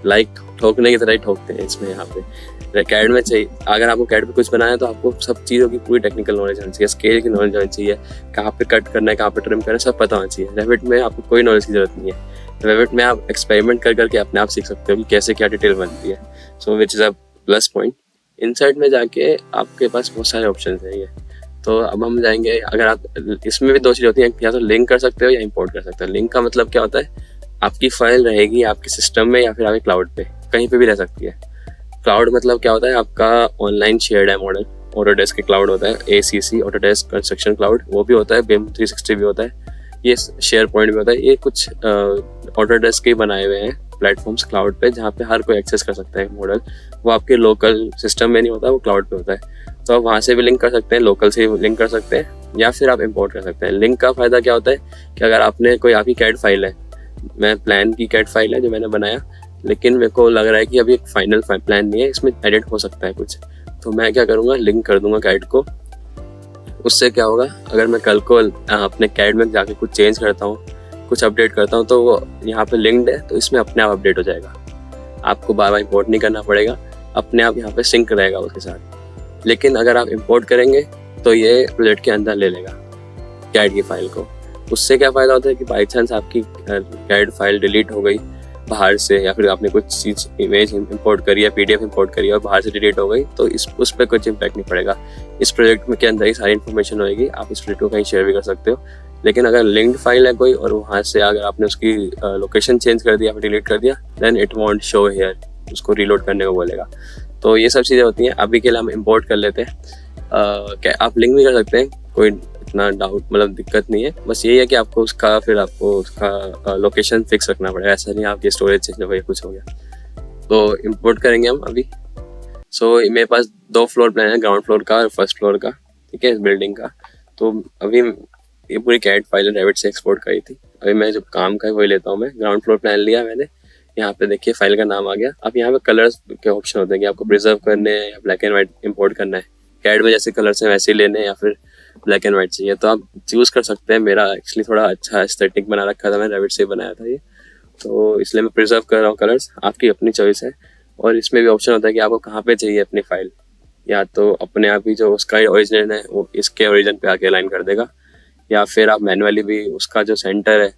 लाइक ठोकने की तरह ही ठोकते हैं इसमें। यहाँ पे कैड में चाहिए, अगर आपको कैड पे कुछ बनाना है तो आपको सब चीज़ों की पूरी टेक्निकल नॉलेज होनी चाहिए, स्केल की नॉलेज होनी चाहिए, कहाँ पे कट करना है, कहाँ पे ट्रिम करना है, सब पता होना चाहिए। रैबिट में आपको कोई नॉलेज की जरूरत नहीं है। रैबिट में आप एक्सपेरिमेंट कर करके अपने आप सीख सकते हो कि कैसे क्या डिटेल बनती है। So which is a plus point. Insert में जाके आपके पास बहुत सारे ऑप्शन है ये। तो अब हम जाएंगे, अगर आप इसमें भी दो चीज़ होती हैं, या तो लिंक कर सकते हो या इंपोर्ट कर सकते हो। लिंक का मतलब क्या होता है, आपकी फाइल रहेगी आपके सिस्टम में या फिर आपके क्लाउड पे, कहीं पे भी रह सकती है। क्लाउड मतलब क्या होता है, आपका ऑनलाइन शेयर्ड है मॉडल। ऑटोडेस्क के क्लाउड होता है, ACC ऑटोडेस्क कंस्ट्रक्शन क्लाउड, वो भी होता है, BIM 360 भी होता है, ये शेयर पॉइंट भी होता है। ये कुछ ऑटोडेस्क के बनाए हुए हैं प्लेटफॉर्म्स क्लाउड पे, जहाँ पे हर कोई एक्सेस कर सकता है मॉडल। वो आपके लोकल सिस्टम में नहीं होता, वो क्लाउड पे होता है। तो आप वहाँ से भी लिंक कर सकते हैं, लोकल से भी लिंक कर सकते हैं, या फिर आप इंपोर्ट कर सकते हैं। लिंक का फ़ायदा क्या होता है कि अगर आपने कोई आपकी कैड फाइल है, मैं प्लान की कैड फाइल है जो मैंने बनाया, लेकिन मेरे को लग रहा है कि अभी एक फाइनल प्लान नहीं है, इसमें एडिट हो सकता है कुछ, तो मैं क्या करूँगा, लिंक कर दूंगा कैड को। उससे क्या होगा, अगर मैं कल को अपने कैड में जाके कुछ चेंज करता हूँ, कुछ अपडेट करता हूँ, तो वो यहाँ पे लिंक्ड है, तो इसमें अपने आप अपडेट हो जाएगा। आपको बार बार इंपोर्ट नहीं करना पड़ेगा, अपने आप यहाँ पे सिंक रहेगा उसके साथ। लेकिन अगर आप इंपोर्ट करेंगे तो ये प्रोजेक्ट के अंदर ले लेगा कैड की फाइल को। उससे क्या फ़ायदा होता है कि बाई चांस आपकी कैड फाइल डिलीट हो गई बाहर से, या फिर आपने कुछ चीज़ इमेज इंपोर्ट करी है, PDF इंपोर्ट करी है और बाहर से डिलीट हो गई, तो उस पर कुछ इम्पैक्ट नहीं पड़ेगा। इस प्रोजेक्ट में के अंदर ही सारी इन्फॉर्मेशन होगी, आप इस प्रोजेक्ट को कहीं शेयर भी कर सकते हो। लेकिन अगर लिंक्ड फाइल है कोई और वहाँ से अगर आपने उसकी लोकेशन चेंज कर दिया, फिर डिलीट कर दिया, then it won't show here, उसको रीलोड करने को बोलेगा। तो ये सब चीज़ें होती हैं। अभी के लिए हम इंपोर्ट कर लेते हैं। आप लिंक भी कर सकते हैं, कोई इतना डाउट मतलब दिक्कत नहीं है। बस यही है कि आपको उसका लोकेशन फिक्स रखना पड़ेगा, ऐसा नहीं आपकी स्टोरेज चेंज हो गई, कुछ हो गया। तो इंपोर्ट करेंगे हम अभी। मेरे पास 2 फ्लोर प्लान है, ग्राउंड फ्लोर का और फर्स्ट फ्लोर का, ठीक है, इस बिल्डिंग का। तो अभी ये पूरी कैड फाइल रेविट से एक्सपोर्ट करी थी। अभी मैं जो काम का है वही लेता हूँ। मैं ग्राउंड फ्लोर प्लान लिया मैंने, यहाँ पे देखिए फाइल का नाम आ गया। अब यहाँ पे कलर्स के ऑप्शन होते हैं कि आपको प्रिजर्व करने हैं या ब्लैक एंड व्हाइट इंपोर्ट करना है। कैड में जैसे कलर्स हैं वैसे ही लेने हैं या फिर ब्लैक एंड व्हाइट चाहिए, तो आप चूज़ कर सकते हैं। मेरा एक्चुअली थोड़ा अच्छा एस्थेटिक बना रखा था, मैं रेविट से बनाया था ये, तो इसलिए मैं प्रिजर्व कर रहा हूँ कलर्स। आपकी अपनी चॉइस है। और इसमें भी ऑप्शन होता है कि आपको कहाँ पे चाहिए अपनी फाइल, या तो अपने आप ही जो उसका ओरिजिन है वो इसके ओरिजिन पे आके अलाइन कर देगा, या फिर आप मैनुअली भी उसका जो सेंटर है,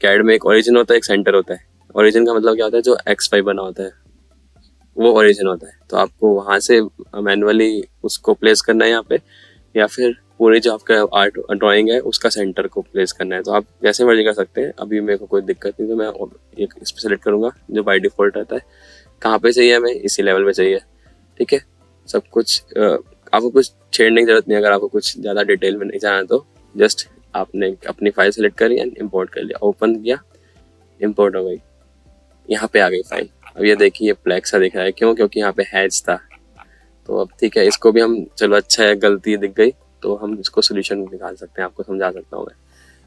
कैड में एक ओरिजिन होता है, एक सेंटर होता है। ओरिजिन का मतलब क्या होता है, जो XY बना होता है वो ओरिजिन होता है। तो आपको वहाँ से मैनुअली उसको प्लेस करना है यहाँ पे, या फिर पूरी जो आपका आर्ट ड्राइंग है उसका सेंटर को प्लेस करना है। तो आप जैसे मर्जी कर सकते हैं। अभी मेरे को कोई दिक्कत नहीं, तो मैं एक इस पर सेलेक्ट करूँगा जो बाय डिफ़ॉल्ट रहता है। कहाँ पे चाहिए हमें, इसी लेवल पे चाहिए, ठीक है। सब कुछ आपको कुछ छेड़ने की जरूरत नहीं। अगर आपको कुछ ज़्यादा डिटेल में नहीं जाना तो जस्ट आपने अपनी फाइल सेलेक्ट करी एंड इम्पोर्ट कर लिया, ओपन किया, इम्पोर्ट हो गई, यहाँ पे आ गई फाइल। अब ये देखिए ब्लैक सा दिख रहा है, क्यों? क्योंकि यहाँ पे हैच था। तो अब ठीक है, इसको भी हम, चलो अच्छा है, गलती दिख गई तो हम इसको सोल्यूशन निकाल सकते हैं, आपको समझा सकता हूँ मैं।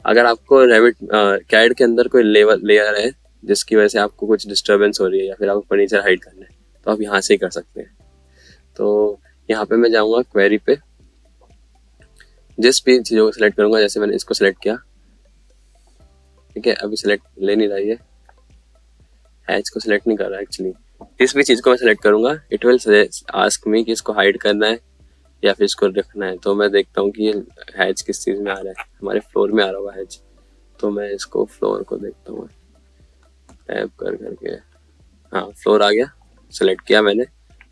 अगर आपको रेविट कैड के अंदर कोई लेयर है जिसकी वजह से आपको कुछ डिस्टर्बेंस हो रही है, या फिर आपको फर्नीचर हाइड करना है, तो आप यहाँ से ही कर सकते हैं। तो यहाँ पे मैं जाऊँगा क्वेरी पे, जिस भी चीज़ों को सिलेक्ट करूँगा, जैसे मैंने इसको सिलेक्ट किया, ठीक है। अभी सिलेक्ट ले नहीं रहा है, हैच को सिलेक्ट नहीं कर रहा एक्चुअली। जिस भी चीज़ को मैं सिलेक्ट करूँगा इट विल आस्क मी कि इसको हाइड करना है या फिर इसको रखना है। तो मैं देखता हूँ कि ये हैच किस चीज़ में आ रहा है, हमारे फ्लोर में आ रहा होगा हैच। तो मैं इसको फ्लोर को देखता हूँ, टैप कर करके, हाँ फ्लोर आ गया, सेलेक्ट किया मैंने,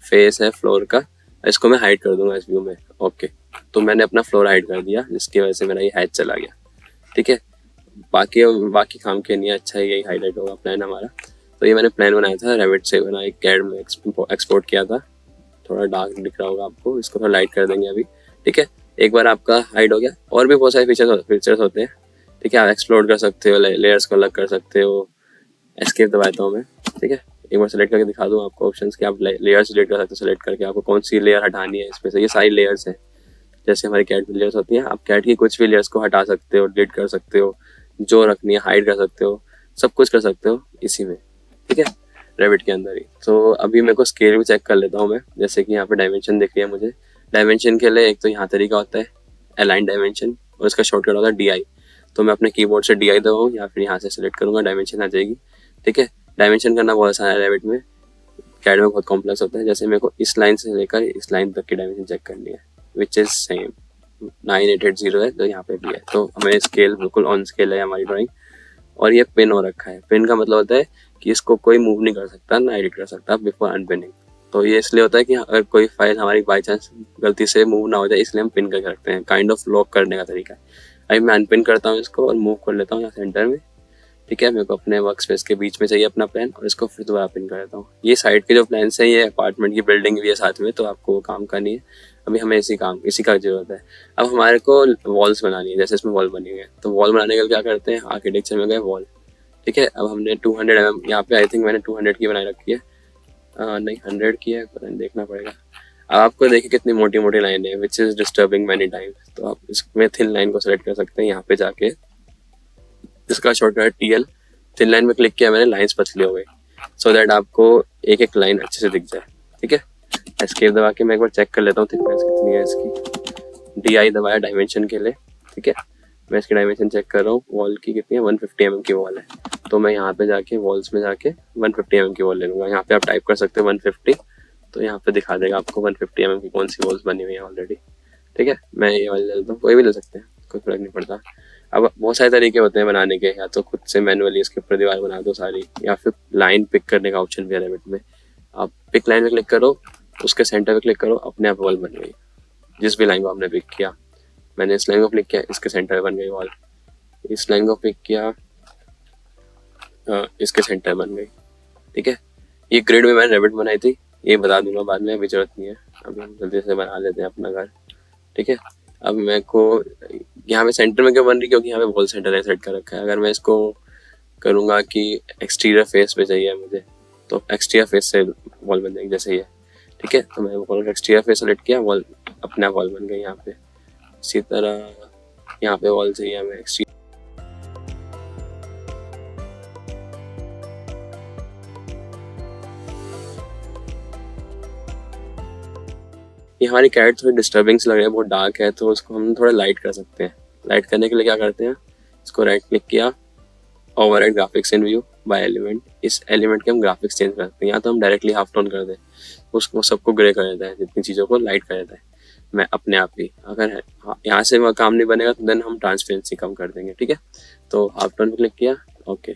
फेस है फ्लोर का, इसको मैं हाइड कर दूंगा इस व्यू में। ओके, तो मैंने अपना फ्लोर हाइड कर दिया, जिसकी वजह से मेरा ये हैच चला गया, ठीक है। बाकी काम के नहीं, अच्छा है, यही हाईलाइट होगा प्लान हमारा। तो ये मैंने प्लान बनाया था रेविट से, बनाया कैड में एक्सपोर्ट किया था। थोड़ा डार्क दिख रहा होगा आपको, इसको थोड़ा लाइट कर देंगे अभी, ठीक है। एक बार आपका हाइड हो गया, और भी बहुत सारे फीचर्स होते हैं, ठीक है। आप एक्सप्लोर कर सकते हो, लेयर्स को अलग कर सकते हो। एस्केप दबाता हूँ मैं, ठीक है। एक बार सेलेक्ट करके दिखा दूँ आपको ऑप्शंस कि आप लेयर सिलेक्ट कर सकते हो। सेलेक्ट करके आपको कौन सी लेयर हटानी है इसमें से, ये सारी लेयर्स हैं। जैसे हमारी कैट की लेयर्स होती हैं, आप कैट की कुछ भी लेयर्स को हटा सकते हो, डिलीट कर सकते हो, जो रखनी है हाइड कर सकते हो, सब कुछ कर सकते हो इसी में, ठीक है, रेविट के अंदर ही। तो अभी मेरे को स्केल भी चेक कर लेता हूँ मैं, जैसे कि यहाँ पे डायमेंशन दिख रही है मुझे। डायमेंशन के लिए एक तो यहाँ तरीका होता है अलाइन डायमेंशन, और इसका शॉर्टकट होता है DI। तो मैं अपने कीबोर्ड से DI दबाऊँ या फिर यहाँ से सिलेक्ट करूँगा, डायमेंशन आ जाएगी, ठीक है। डायमेंशन करना बहुत आसान है रेविट में, कैड में बहुत कॉम्प्लेक्स होता है। जैसे मेरे को इस लाइन से लेकर इस लाइन तक की डायमेंशन चेक करनी है, विच इज़ सेम 9880 है, तो यहाँ पे भी है। तो हमें स्केल बिल्कुल ऑन स्केल है हमारी ड्राइंग। और ये पिन हो रखा है। पिन का मतलब होता है कि इसको कोई मूव नहीं कर सकता, ना एडिट कर सकता बिफोर अनपिनिंग, तो ये इसलिए होता है कि अगर कोई फाइल हमारी बाई चांस गलती से मूव ना हो जाए, इसलिए हम पिन करके रखते हैं। काइंड ऑफ लॉक करने का तरीका है। अभी मैं अनपिन करता हूँ इसको और मूव कर लेता हूँ यहाँ सेंटर में। ठीक है, मेरे को अपने वर्क स्पेस के बीच में चाहिए अपना प्लान, और इसको फिर दोबारा पिन कर देता हूँ। ये साइड के जो प्लान है, ये अपार्टमेंट की बिल्डिंग भी है साथ में, तो आपको वो काम करनी है। अभी हमें इसी का जरूरत है। अब हमारे को वॉल्स बनानी है, जैसे इसमें वॉल बनी हुई है, तो वॉल बनाने के लिए क्या करते हैं, आर्किटेक्चर में गए वॉल। ठीक है, अब हमने 200 mm यहाँ पे, आई थिंक मैंने 200 की बनाई रखी है, नहीं 100 की है, पता नहीं, देखना पड़ेगा। अब आपको देखिए कितनी मोटी मोटी लाइन है, which is disturbing many times. तो आप इसमें थिन लाइन को सेलेक्ट कर सकते हैं। यहाँ पे जाके इसका शॉर्टकट TL, थिन लाइन में क्लिक किया मैंने, लाइंस पतली हो गई, सो दैट आपको एक एक लाइन अच्छे से दिख जाए। ठीक है, एस्केप दबा के मैं एक बार चेक कर लेता हूँ थिकनेस कितनी है इसकी। DI दबाया डायमेंशन के लिए। ठीक है, मैं इसकी डायमेंशन चेक कर रहा हूँ। वॉल की कितनी है, 150 mm की वॉल है, तो मैं यहाँ पे जाके वॉल्स में जाके 150 mm की वॉल ले लूँगा। यहाँ पे आप टाइप कर सकते हैं 150, तो यहाँ पे दिखा देगा आपको 150 mm की कौन सी वॉल्स बनी हुई है ऑलरेडी। ठीक है, मैं ये वाली ले लेता हूँ, कोई भी ले सकते हैं, कोई फर्क नहीं पड़ता। अब बहुत सारे तरीके होते हैं बनाने के, या तो खुद से मैनुअली इसके ऊपर दीवार बना दो सारी, या फिर लाइन पिक करने का ऑप्शन भी है रेविट में। आप पिक लाइन पे क्लिक करो, उसके सेंटर पे क्लिक करो, अपने आप वॉल बन गई। जिस भी लाइन को आपने पिक किया, मैंने इस लाइन को क्लिक किया, इसके सेंटर पे बन गई वॉल। इस लाइन को पिक किया, इसके सेंटर बन गई। ठीक है, ये ग्रिड में मैंने रेविट बनाई थी, ये बता दूंगा बाद में, अभी जरूरत नहीं है। अभी हम जल्दी से बना लेते हैं अपना घर। ठीक है, अब मेरे को यहाँ पे सेंटर में क्यों बन रही, क्योंकि यहाँ पे वॉल सेंटर सेट कर रखा है। अगर मैं इसको करूँगा कि एक्सटीरियर फेस पे चाहिए मुझे, तो एक्सटीरियर फेस से वॉल बन जाएगी जैसे ये। ठीक है, तो मैं वॉल का एक्सटीरियर फेस सेलेक्ट किया, वॉल अपना वॉल बन गई यहाँ पे। इसी तरह यहाँ पे वॉल चाहिए हमें एक्सटीरियर। ये हमारी कैरेट थोड़ी डिस्टर्बिंग लग रही है, बहुत डार्क है, तो उसको हम थोड़ा लाइट कर सकते हैं। लाइट करने के लिए क्या करते हैं, इसको राइट क्लिक किया, ओवरराइड ग्राफिक्स इन व्यू बाय एलिमेंट। इस एलिमेंट के हम ग्राफिक्स चेंज कर सकते हैं, या तो हम डायरेक्टली हाफ टोन कर दें, उसको सबको ग्रे कर देता है, जितनी चीज़ों को लाइट कर देता है मैं अपने आप ही। अगर यहाँ से वह काम नहीं बनेगा तो देन हम ट्रांसपेरेंसी कम कर देंगे। ठीक है, तो हाफ टोन पे क्लिक किया, ओके,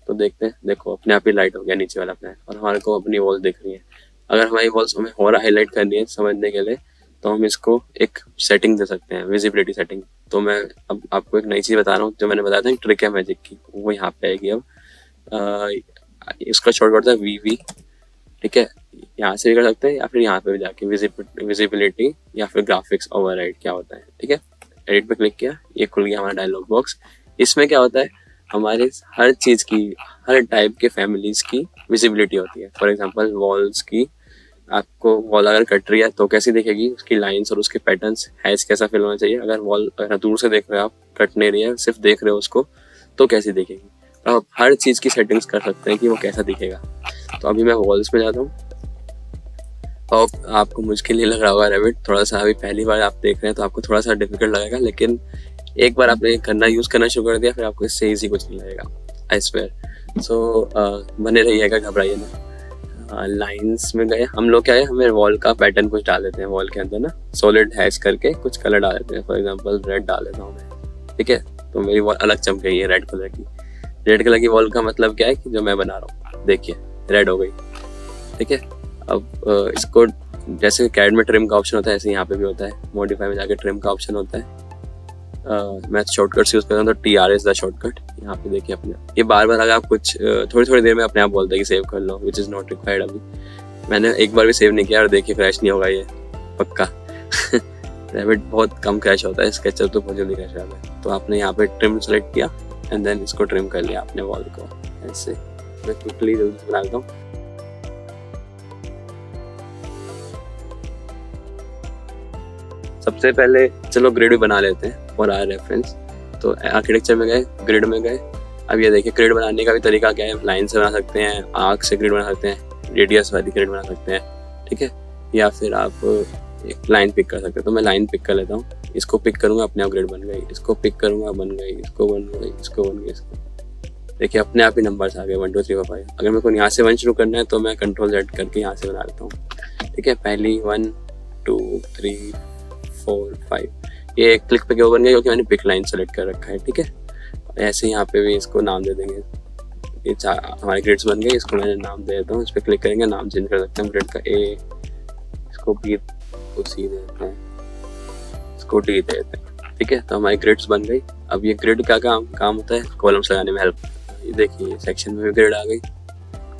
तो देखते हैं, देखो अपने आप ही लाइट हो गया नीचे वाला प्लान, और हमारे को अपनी वॉल दिख रही है। अगर हमारी वॉल्स हमें और हाईलाइट करनी है समझने के लिए, तो हम इसको एक सेटिंग दे सकते हैं, विजिबिलिटी सेटिंग। तो मैं अब आपको एक नई चीज़ बता रहा हूँ, जो मैंने बताया था ट्रिक है मैजिक की, वो यहाँ पे आएगी। अब इसका शॉर्टकट होता है VV। ठीक है, यहाँ से भी कर सकते हैं, या फिर यहाँ पे भी जाके विजिबिलिटी या फिर ग्राफिक्स ओवरराइड क्या होता है। ठीक है, एडिट पे क्लिक किया, ये खुल गया हमारा डायलॉग बॉक्स। इसमें क्या होता है, हमारे हर चीज़ की, हर टाइप के फैमिलीज की विजिबिलिटी होती है। फॉर एग्जांपल वॉल्स की, आपको वॉल अगर कट रही है तो कैसी दिखेगी, उसकी लाइंस और उसके पैटर्न्स हैच कैसा फील होना चाहिए। अगर वॉल अगर दूर से देख रहे हो आप, कट नहीं रही है, सिर्फ देख रहे हो उसको, तो कैसी दिखेगी। तो आप हर चीज़ की सेटिंग्स कर सकते हैं कि वो कैसा दिखेगा। तो अभी मैं वॉल्स में जाता हूँ, और आपको मुश्किल नहीं लग रहा होगा रेविट, थोड़ा सा अभी पहली बार आप देख रहे हैं तो आपको थोड़ा सा डिफिकल्ट लगेगा, लेकिन एक बार आपने यूज़ करना शुरू कर दिया, फिर आपको इससे ईजी कुछ नहीं लगेगा, आई स्वेयर। सो बने रहिएगा, घबराइए ना। लाइंस में गए हम लोग, क्या है, हमें वॉल का पैटर्न कुछ डाल देते हैं वॉल के अंदर ना, सॉलिड हैश करके कुछ कलर डाल देते हैं। फॉर एग्जांपल रेड डाल देता हूँ मैं। ठीक है, तो मेरी वॉल अलग चमक गई है रेड कलर की। रेड कलर की वॉल का मतलब क्या है कि जो मैं बना रहा हूँ, देखिए रेड हो गई। ठीक है, अब इसको जैसे कैड में ट्रिम का ऑप्शन होता है, ऐसे यहाँ पे भी होता है। मॉडिफाई में जाके ट्रिम का ऑप्शन होता है। मैं शॉर्टकट्स यूज़ करता हूँ, तो TR इज द शॉर्टकट। यहाँ पे देखिए अपने ये बार बार अगर आप कुछ थोड़ी देर में अपने आप बोलते हैं कि सेव कर लो, विच इज़ नॉट रिक्वायर्ड। अभी मैंने एक बार भी सेव नहीं किया, और देखिए क्रैश नहीं होगा ये पक्का। रेविट बहुत कम क्रैश होता है, स्केचअप तो बहुत जल्दी क्रैश आता है। तो आपने यहाँ पे ट्रिम सेलेक्ट किया, एंड देन इसको ट्रिम कर लिया अपने वॉल को ऐसे। मैं क्विकली जल्दी बना देता हूँ। सबसे पहले चलो ग्रिड भी बना लेते हैं फॉर आवर रेफरेंस। तो आर्किटेक्चर में गए, ग्रिड में गए। अब ये देखिए ग्रिड बनाने का भी तरीका क्या है, लाइन से बना सकते हैं, आर्क से ग्रिड बना सकते हैं, रेडियस वाली ग्रिड बना सकते हैं। ठीक है, या फिर आप एक लाइन पिक कर सकते हैं। तो मैं लाइन पिक कर लेता हूँ, इसको पिक करूँगा, अपने आप ग्रिड बन गई। इसको पिक करूँगा, बन गई। इसको बन गई, इसको बन गई, इसको। देखिए अपने आप ही नंबर्स आ गए 1 2 3 4 5। अगर मेरे को यहाँ से 1 शुरू करना है तो मैं Ctrl+Z करके यहाँ से बना लेता हूँ। ठीक है, पहली 1 2 3 4 5, ये एक क्लिक पे क्यों बन गया, क्योंकि मैंने पिक लाइन सेलेक्ट कर रखा है। ठीक है, ऐसे यहाँ पे भी इसको नाम दे देंगे ये हमारे ग्रिड्स बन गए। इसको मैं नाम दे देता हूँ, इस पर क्लिक करेंगे, नाम चेंज कर सकते हैं ग्रिड का। ए, इसको बी को सी दे देते हैं, इसको डी दे देते हैं। ठीक है, तो हमारी ग्रिड्स बन गई। अब ये ग्रिड का काम होता है कॉलम्स लगाने में हेल्प। ये देखिए सेक्शन में भी ग्रिड आ गई,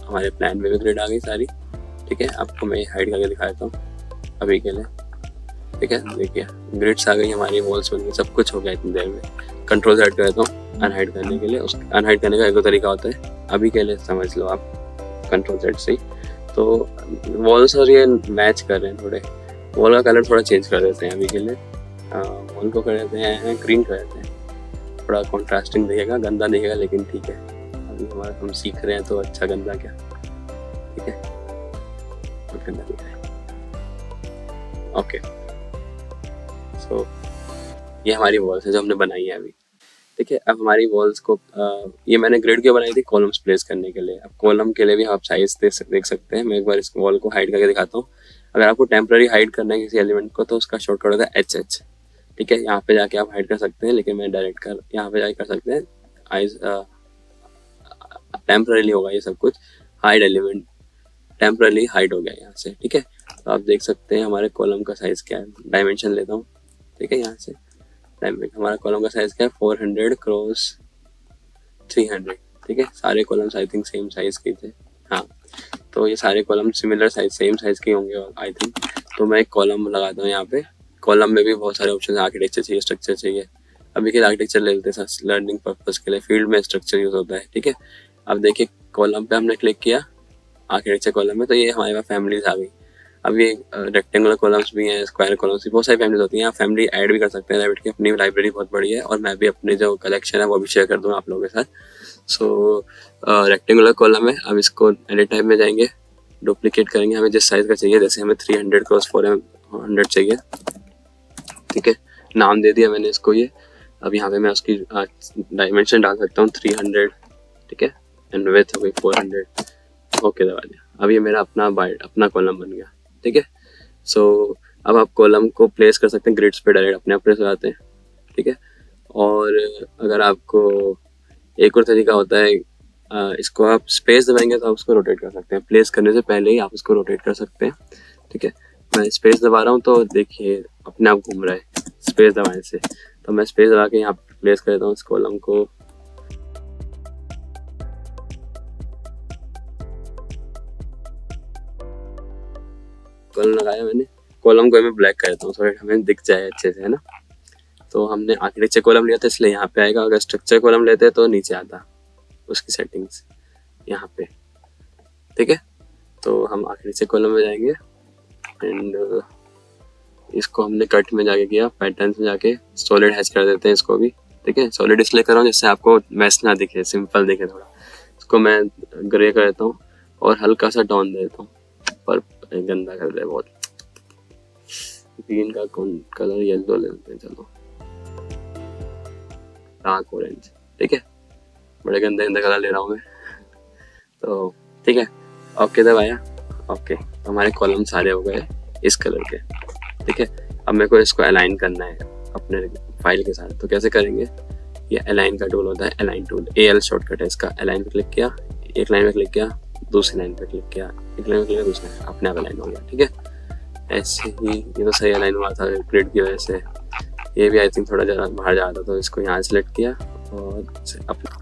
हमारे प्लान में भी ग्रिड आ गई सारी। ठीक है, आपको मैं हाइड करके दिखा देता हूँ अभी के लिए। ठीक है, देखिए ग्रिड्स आ गई, हमारी वॉल्स बन गई, सब कुछ हो गया इतनी देर में। कंट्रोल Z कर देता हूँ अनहाइड करने के लिए। उस अनहाइड करने का एक दो तरीका होता है, अभी के लिए समझ लो आप कंट्रोल Z से ही। तो वॉल्स और ये मैच कर रहे हैं, थोड़े वॉल का कलर थोड़ा चेंज कर देते हैं अभी के लिए। वॉल को कर देते हैं ग्रीन कर देते हैं, थोड़ा कॉन्ट्रास्टिंग दिखेगा, गंदा दिखेगा लेकिन ठीक है, अभी हमारा हम सीख रहे हैं तो अच्छा गंदा क्या। ठीक है, बहुत गंदा दिख रहा है। ओके, सो ये हमारी वॉल्स है जो हमने बनाई है अभी। ठीक है, अब हमारी वॉल्स को ये मैंने ग्रिड के बनाई थी कॉलम्स प्लेस करने के लिए। अब कॉलम के लिए भी आप साइज देख सकते हैं। मैं एक बार इस वॉल को हाइड करके दिखाता हूँ। अगर आपको टेम्पररी हाइड करना है किसी एलिमेंट को तो उसका शॉर्टकट होता है HH। ठीक है, यहाँ पे जाके आप हाइड कर सकते हैं, लेकिन मैं डायरेक्ट यहाँ पे जाके कर सकते हैं। टेम्पररी होगा ये सब कुछ, हाइड एलिमेंट टेम्पररी हाइड हो गया यहाँ से। ठीक है, तो आप देख सकते हैं हमारे कॉलम का साइज क्या है। डायमेंशन लेता हूँ। ठीक है, यहाँ से हमारा कॉलम का साइज क्या है, 400 क्रॉस 300। ठीक है, सारे columns I think same size के थे। हाँ, तो ये सारे column similar size, same size के होंगे आई थिंक। तो मैं एक कॉलम लगाता हूँ यहाँ पे। कॉलम में भी बहुत सारे ऑप्शन है, आर्किटेक्चर चाहिए, स्ट्रक्चर चाहिए। अभी के आर्किटेक्चर ले लेते हैं लर्निंग पर्पज के लिए, फील्ड में स्ट्रक्चर यूज होता है। ठीक है, अब देखिए कॉलम पे हमने क्लिक किया आर्किटेक्चर कॉलम में, तो ये हमारे पास फैमिलीज आ गई। अब ये रेक्टेंगुलर कॉलम्स भी हैं, स्क्वायर कॉलम्स भी, बहुत सारी फैमिलीज होती हैं। आप फैमिली ऐड भी कर सकते हैं। रैबिट की अपनी लाइब्रेरी बहुत बड़ी है और मैं भी अपने जो कलेक्शन है वो भी शेयर कर दूँगा आप लोगों के साथ। सो रेक्टेंगुलर कॉलम है, अब इसको एडिट टाइप में जाएंगे, डुप्लीकेट करेंगे, हमें जिस साइज का चाहिए, जैसे हमें 300 क्रॉस 400 चाहिए। ठीक है, नाम दे दिया मैंने इसको ये। अब यहाँ पे मैं उसकी डायमेंशन डाल सकता हूँ 300। ठीक है, एंड विड्थ हो गई 400। ओके दबा दिया। अब ये मेरा अपना कॉलम बन गया। ठीक है, सो अब आप कॉलम को प्लेस कर सकते हैं ग्रिड्स पे, डायरेक्ट अपने आप प्लेस हो जाते हैं। ठीक है, और अगर आपको एक और तरीका होता है, इसको आप स्पेस दबाएंगे तो आप उसको रोटेट कर सकते हैं। प्लेस करने से पहले ही आप उसको रोटेट कर सकते हैं। ठीक है, मैं स्पेस दबा रहा हूँ तो देखिए अपने आप घूम रहा है स्पेस दबाने से। तो मैं स्पेस दबा के यहाँ प्लेस कर देता हूँ इस कॉलम को। कॉलम लगाया मैंने, कॉलम को मैं ब्लैक कर देता हूँ सो हमें दिख जाए अच्छे से, है ना। तो हमने आर्किटेक्चर कॉलम लिया था इसलिए यहाँ पे आएगा। अगर स्ट्रक्चर कॉलम लेते तो नीचे आता उसकी सेटिंग्स यहाँ पे। ठीक है, तो हम आर्किटेक्चर कॉलम में जाएंगे एंड इसको हमने कट में जाके किया, पैटर्न्स में जाके सॉलिड हैच कर देते हैं इसको भी। ठीक है, सॉलिड इसलिए कर रहा हूँ जिससे आपको मैस ना दिखे, सिंपल दिखे थोड़ा। इसको मैं ग्रे कर देता हूँ और हल्का सा टोन दे देता हूँ, पर गंदा कर रहा है बहुत। ग्रीन का कौन कलर, येलो ले लेते हैं, चलो डार्क ऑरेंज। ठीक है, बड़े गंदे गंदे कलर ले रहा हूँ मैं। तो ठीक है, ओके दबाया। ओके, तो हमारे कॉलम सारे हो गए इस कलर के। ठीक है, अब मेरे को इसको अलाइन करना है अपने फाइल के साथ। तो कैसे करेंगे, ये अलाइन का टूल होता है, अलाइन टूल, AL शॉर्टकट है इसका। अलाइन पे क्लिक किया, एक लाइन पे क्लिक किया, दूसरी लाइन पे क्लिक किया, एक लाइन पे क्लिक किया, दूसरी लाइन, अपने आप अलाइन हो गया। ठीक है, ऐसे ही ये तो सही अलाइन हुआ था ग्रिड की वजह से। ये भी आई थिंक थोड़ा ज़रा बाहर जा रहा था, तो इसको यहाँ सेलेक्ट किया और अपना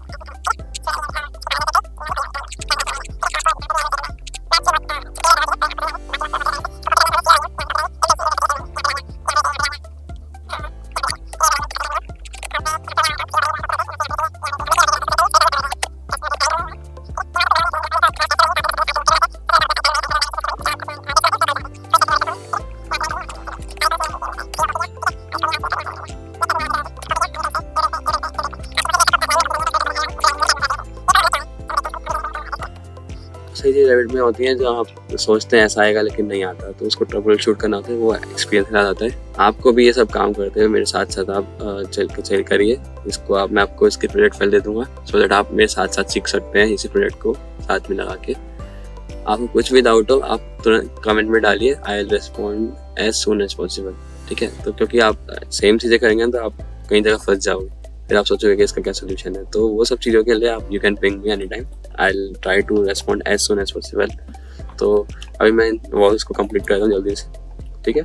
सही चीज़ रैबिट में होती है जो आप सोचते हैं ऐसा आएगा लेकिन नहीं आता, तो उसको ट्रबल शूट करना होता है, वो एक्सपीरियंस आ जाता है। आपको भी ये सब काम करते हुए मेरे साथ साथ आप चल करिए इसको। आप मैं आपको इसकी प्रोजेक्ट फाइल दे दूंगा सो दैट आप मेरे साथ साथ सीख सकते हैं इसी प्रोजेक्ट को साथ में लगा के। आपको कुछ भी डाउट हो आप तुरंत कमेंट में डालिए, I will respond as soon as possible. ठीक है, तो क्योंकि आप सेम चीज़ें करेंगे तो आप कई जगह फंस जाओगे, फिर आप सोचोगे कि इसका क्या सोल्यूशन है। तो वो सब चीज़ों के लिए आप you can ping me any time, I will try to respond as soon as possible. तो अभी मैं वॉल्स को कंप्लीट करता हूँ जल्दी से, ठीक है।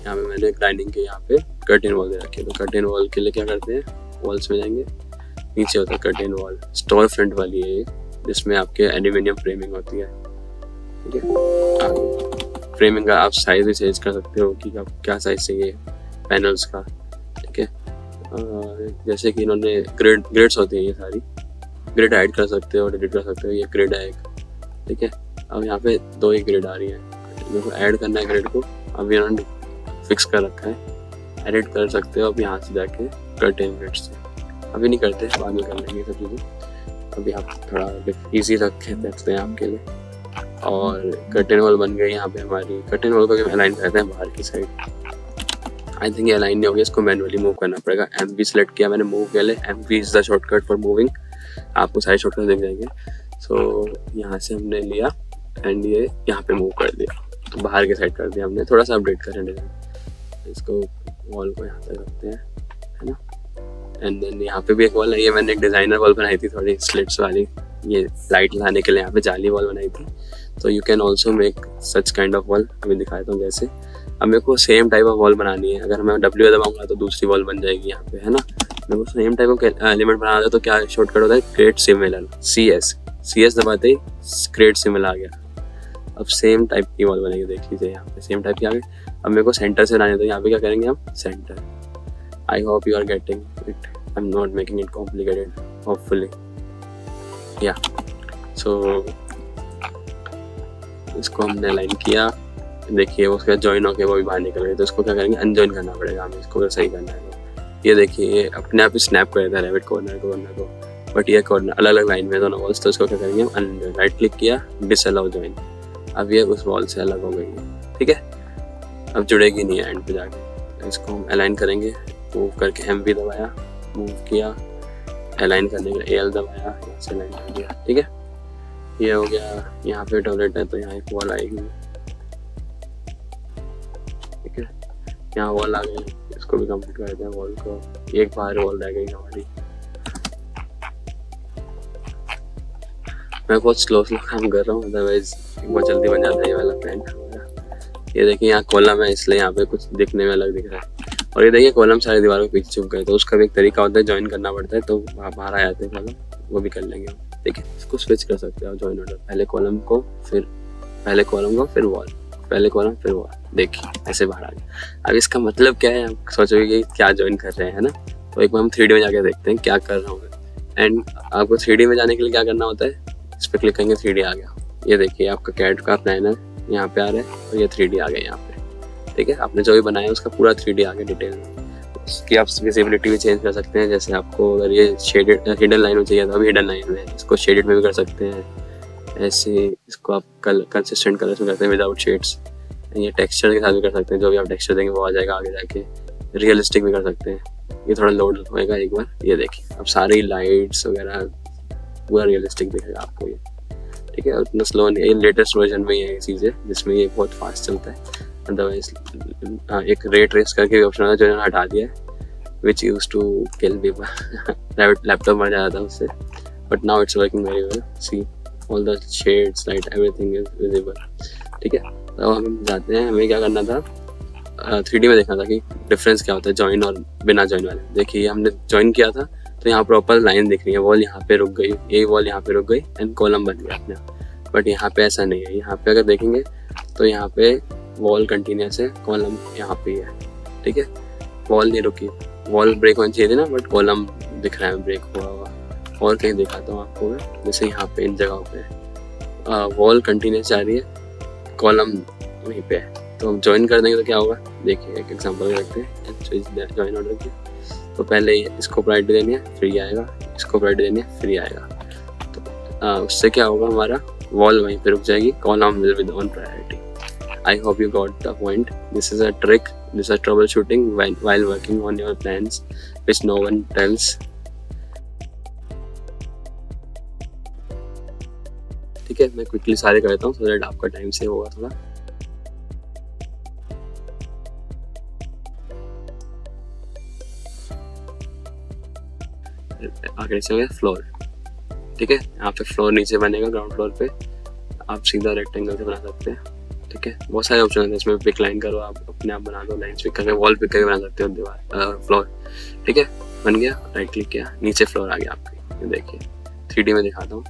यहाँ पे मैंने ग्राइंडिंग के यहाँ पे कर्टेन वॉल दे रखी है। तो कर्टेन वॉल के लिए क्या करते हैं, वॉल्स में जाएंगे, नीचे होता है कर्टेन वॉल, स्टोर फ्रंट वाली है ये, जिसमें आपके एल्यूमिनियम फ्रेमिंग होती है, ठीक है। फ्रेमिंग का आप साइज भी चेंज कर सकते हो कि आप क्या साइज चाहिए पैनल्स का, ठीक है। जैसे कि इन्होंने ग्रिड्स होती हैं, ये सारी ग्रिड ऐड कर सकते हो, डिलीट कर सकते हो। ये ग्रिड है एक, ठीक है। अब यहाँ पे 2 ही ग्रिड आ रही है, मेरे को ऐड करना है ग्रिड को। अभी इन्होंने फिक्स कर रखा है, एडिट कर सकते हो अब यहाँ से जाके कर्टेन ग्रिड से। अभी नहीं करते, बाद में कर लेंगे सब चीज़ें। अभी आप थोड़ा ईजी रखते हैं आपके लिए। और कर्टेन वॉल बन गई यहाँ पे हमारी। कर्टेन वॉल को अलाइन करते हैं बाहर की साइड। आई थिंक ये अलाइन नहीं होगी, इसको मैनुअली मूव करना पड़ेगा। MV सेलेक्ट किया मैंने मूव के लिए। MV is the shortcut for moving, आपको सारे शॉर्टकट दिख जाएंगे। सो यहाँ से हमने लिया एंड ये यहाँ पे मूव कर दिया, तो बाहर के साइड कर दिया हमने। थोड़ा सा अपडेट करें डिज़ाइन, इसको वॉल को यहाँ तक रखते हैं, है ना। एंड देन यहाँ पे भी एक वॉल है, ये मैंने एक डिज़ाइनर वॉल बनाई थी थोड़ी स्लिट्स वाली, ये लाइट लाने के लिए यहाँ पे जाली वॉल बनाई थी। तो you can also make such kind of wall. अभी दिखाता हूँ कैसे। अब मेरे को सेम टाइप ऑफ वॉल बनानी है। अगर मैं W दबाऊंगा तो दूसरी वॉल बन जाएगी यहाँ पे, है ना। मेरे को सेम टाइप ऑफ एलिमेंट बनाना है, तो क्या शॉर्टकट होता है, क्रिएट सिमिलर, CS दबाते ही क्रिएट सिमिलर आ गया। अब सेम टाइप की वॉल बनेगी, देख लीजिए यहाँ पे सेम टाइप की आ गई। अब मेरे को सेंटर से बनानी है, तो यहाँ पे क्या करेंगे हम, centre. I hope you are getting it, I am not making it complicated, hopefully, yeah. So इसको हमने अलाइन किया, देखिए उसका जॉइन होके वो भी बाहर निकल गए। तो इसको क्या करेंगे, अनजॉइन करना पड़ेगा हमें, इसको सही करना है। तो ये देखिए, ये अपने आप ही स्नैप कर देता है रैबिट कॉर्नर को, बट ये कॉर्नर अलग अलग लाइन में दोनों वॉल्स। तो इसको क्या करेंगे हम, अनजॉइन, राइट क्लिक किया, डिसअलाउ जॉइन। अब ये उस वॉल से अलग हो गई है, ठीक है। अब जुड़ेगी नहीं है एंड पे जाके। इसको हम अलाइन करेंगे, मूव करके MV दबाया, मूव किया, अलाइन करने के लिए AL दबाया, यहाँ से अलाइन कर दिया, ठीक है। ये हो गया। यहाँ पे टॉयलेट है, तो यहाँ एक वॉल आएगी, ठीक है। यहाँ वॉल आ गई, इसको भी कंप्लीट करते हैं वॉल को। एक बाहर वॉल रह गई हमारी। मैं बहुत स्लो काम कर रहा हूँ, अदरवाइज बहुत जल्दी बन जाता है ये वाला पेंट। ये देखिए यहाँ कॉलम है, इसलिए यहाँ पे कुछ दिखने में अलग दिख रहा है। और ये देखिए कॉलम सारी दीवारों के पीछे छुप गए, तो उसका भी एक तरीका होता है, ज्वाइन करना पड़ता है, तो बाहर आ जाते हैं कॉलम, वो भी कर लेंगे, ठीक है। इसको स्विच कर सकते हो, ज्वाइन ऑर्डर, पहले कॉलम को फिर वॉल, पहले कॉलम फिर वॉल, देखिए ऐसे बाहर आ गया। अब इसका मतलब क्या है, आप सोचोगे कि क्या ज्वाइन कर रहे हैं, ना। तो एक बार हम 3D में जाके देखते हैं क्या कर रहा हूँ मैं। एंड आपको 3D में जाने के लिए क्या करना होता है, इस पर क्लिक करेंगे, 3D आ गया। ये देखिए आपका कैड का प्लानर यहाँ पे आ रहा है, और ये 3D आ गया यहाँ पे, ठीक है। आपने जो भी बनाया उसका पूरा 3D आ गया डिटेल में। उसकी आप विजिबिलिटी भी चेंज कर सकते हैं, जैसे आपको अगर ये शेडेड हिडन लाइन में चाहिए तो अभी हिडन लाइन में, इसको शेडेड में भी कर सकते हैं। ऐसे इसको आप कंसिस्टेंट कलर्स में करते हैं विदाउट शेड्स। ये टेक्सचर के साथ भी कर सकते हैं, जो भी आप टेक्सचर देंगे वो आ जाएगा आगे जाके। रियलिस्टिक भी कर सकते हैं, ये थोड़ा लोड होएगा एक बार। ये देखिए अब सारी लाइट्स वगैरह पूरा रियलिस्टिक दिखेगा आपको ये, ठीक है। और इतना स्लो नहीं, ये लेटेस्ट वर्जन में ये चीज़ है जिसमें ये बहुत फास्ट चलता है। अदरवाइज एक रे ट्रेस करके ऑप्शन है जो हटा दिया है, which use to kill people. Laptop मर जाता था उससे, but now it's working very well. See all the shades, light, everything is visible, ठीक है। तो हम जाते हैं, हमें क्या करना था, 3D में देखना था कि डिफरेंस क्या होता है जॉइन और बिना जॉइन वाले। देखिए हमने जॉइन किया था तो यहाँ प्रॉपर लाइन दिख रही है, वॉल यहाँ पे रुक गई, ये वॉल यहाँ पे रुक गई एंड कॉलम बन गया अपने। बट यहाँ पे ऐसा नहीं है, यहाँ पे अगर देखेंगे तो यहाँ पे वॉल कंटिन्यूस है, कॉलम यहाँ पे है, ठीक है। वॉल नहीं रुकी, वॉल ब्रेक होनी चाहिए थी ना, बट कॉलम दिख रहा है ब्रेक हुआ हुआ। और कहीं दिखाता हूँ आपको मैं, जैसे यहाँ पे इन जगहों पे वॉल कंटिन्यूस जा रही है, कॉलम वहीं पे है। तो हम ज्वाइन कर देंगे तो क्या होगा, देखिए एक एग्जांपल रखते हैं। ज्वाइन ऑर्डर किया तो पहले इसको प्रायोरिटी देनी है, फिर आएगा, इसको प्रायोरिटी देनी है, फिर आएगा। तो उससे क्या होगा, हमारा वॉल वहीं पे रुक जाएगी, column will be on priority. I hope you got the point. This is a trick. This is troubleshooting while working on your plans, which no one tells. ठीक है, मैं क्विकली सारे करता हूँ so that आपका टाइम सेव होगा थोड़ा। आगे नीचे हो गया फ्लोर, ठीक है। यहाँ पे फ्लोर नीचे बनेगा ग्राउंड फ्लोर पे, आप सीधा रेक्टेंगल से बना सकते हैं, ठीक है। बहुत सारे ऑप्शन है इसमें, पिक लाइन करो आप, अपने आप बना दो, लाइन पिक करके वॉल पिक करके बना सकते हो दीवार फ्लोर, ठीक है। बन गया, राइट क्लिक किया, नीचे फ्लोर आ गया आपके, ये देखिए 3D में दिखाता हूँ,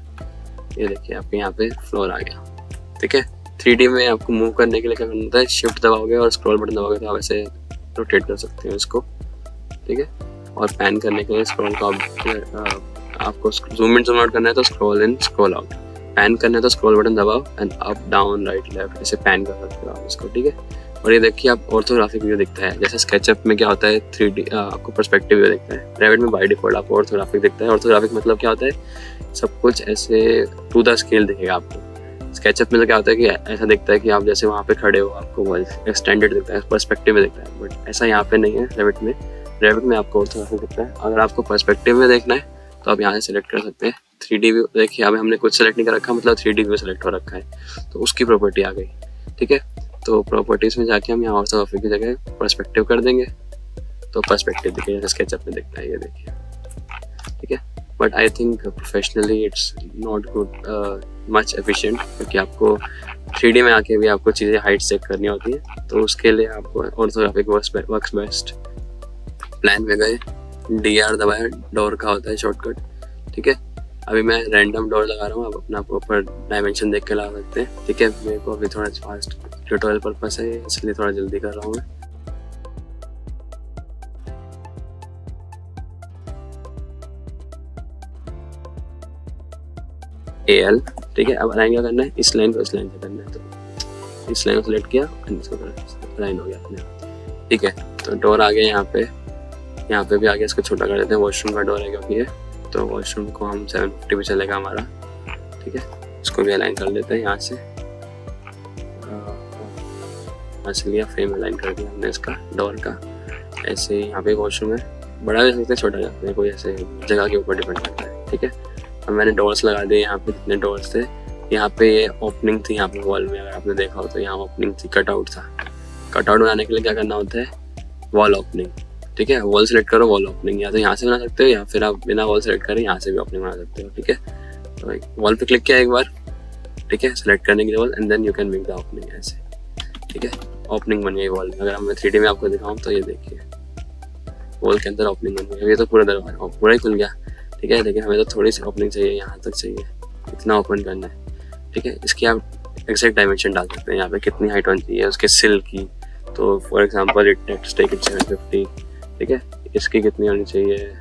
ये देखिए आपके यहाँ पे फ्लोर आ गया, ठीक है। 3D में आपको मूव करने के लिए क्या करना होता है, शिफ्ट दबाओगे और स्क्रॉल बटन दबाओगे तो आप ऐसे रोटेट कर सकते हो इसको, ठीक है। और पैन करने के लिए स्क्रॉल को आपको जूम इन जूम आउट करना है तो स्क्रॉल इन स्क्रॉल आउट, पैन करना है तो स्क्रॉल बटन दबाओ and up down right left ऐसे पैन कर सकते हो आप इसको, ठीक है। और ये देखिए आप ऑर्थोग्राफिक व्यू दिखता है, जैसे स्केचअप में क्या होता है 3D आपको पर्सपेक्टिव व्यू दिखता है, रेविट में बाय डिफॉल्ट आपको ऑर्थोग्राफिक दिखता है। ऑर्थोग्राफिक मतलब क्या होता है, सब कुछ ऐसे टू द स्केल दिखेगा आपको। स्केचअप में तो क्या होता है कि ऐसा दिखता है कि आप जैसे वहाँ पे खड़े हो, आपको एक्सटेंडेड दिखता है, पर्सपेक्टिव में दिखता है, बट ऐसा यहाँ पे नहीं है रेविट में। रेविट में आपको ऑर्थोग्राफिक दिखता है। अगर आपको पर्सपेक्टिव में देखना है तो आप यहाँ से सिलेक्ट कर सकते हैं 3D व्यू। देखिए अभी हमने कुछ सेलेक्ट नहीं कर रखा, मतलब 3D व्यू सेलेक्ट हो रखा है, तो उसकी प्रॉपर्टी आ गई, ठीक है। तो प्रॉपर्टीज में जाके हम यहाँ ऑर्थोग्राफिक की जगह पर्सपेक्टिव कर देंगे तो पर्सपेक्टिव दिखेगा, जैसे स्केचअप में दिखता है, ये देखिए, ठीक है। But I think professionally it's not good much efficient, क्योंकि आपको 3D में आके भी आपको चीज़ें हाइट चेक करनी होती है, तो उसके लिए आपको ऑर्थोग्राफिक वर्क्स बेस्ट। प्लान में गए, DR दबाया, डोर का होता है शॉर्टकट, ठीक है। अभी मैं रैंडम डोर लगा रहा हूँ, आप अपना प्रॉपर डायमेंशन देख के लगा सकते हैं, ठीक है। मेरे को अभी थोड़ा फास्ट ट्यूटोरियल पर्पस है इसलिए थोड़ा जल्दी कर रहा हूँ मैं। AL, ठीक है। अब अलाइन क्या करना है, इस लाइन को इस लाइन से करना है, तो इस लाइन को सिलेक्ट किया एंड इसको अलाइन हो गया अपने आप, ठीक है। तो डोर आ गया यहाँ पे भी आगे इसको छोटा कर देते हैं, वॉशरूम का डोर है क्योंकि ये, तो वॉशरूम को हम 750 पे चलेगा हमारा, ठीक है। इसको भी अलाइन कर लेते हैं यहाँ से लिया, फ्रेम अलाइन कर दिया हमने इसका डोर का। ऐसे यहाँ पे वॉशरूम है, बड़ा ले सकते हैं छोटा ले सकते हैं, कोई ऐसे जगह के ऊपर डिपेंड करता है, ठीक है। अब मैंने डोर्स लगा दिए यहाँ पे, जितने डोर्स थे। यहाँ पे ये ओपनिंग थी, यहाँ पे वॉल में अगर आपने देखा हो तो यहाँ ओपनिंग थी, कटआउट था। कटआउट बनाने के लिए क्या करना होता है, वॉल ओपनिंग, ठीक है। वॉल सेलेक्ट करो, वॉल ओपनिंग, या तो यहाँ से बना सकते हो या फिर आप बिना वॉल सेलेक्ट करें यहाँ से भी ओपनिंग बना सकते हो, ठीक है। तो वॉल पे क्लिक किया एक बार, ठीक है, सेलेक्ट करने के लिए wall and then you can make the opening ऐसे, ठीक है। ओपनिंग बन गई वॉल में। अगर मैं 3D में आपको दिखाऊँ तो ये देखिए वॉल के अंदर ओपनिंग बन गई, ये तो पूरा दरवाजा पूरा ही खुल गया, ठीक है। लेकिन हमें तो थोड़ी सी ओपनिंग चाहिए, यहाँ तक चाहिए, इतना ओपन करना है, ठीक है। इसकी आप एग्जैक्ट डायमेंशन डाल सकते हैं, यहाँ पे कितनी हाइट होनी चाहिए उसके सिल की, तो for example it take it 750, ठीक है। इसकी कितनी होनी चाहिए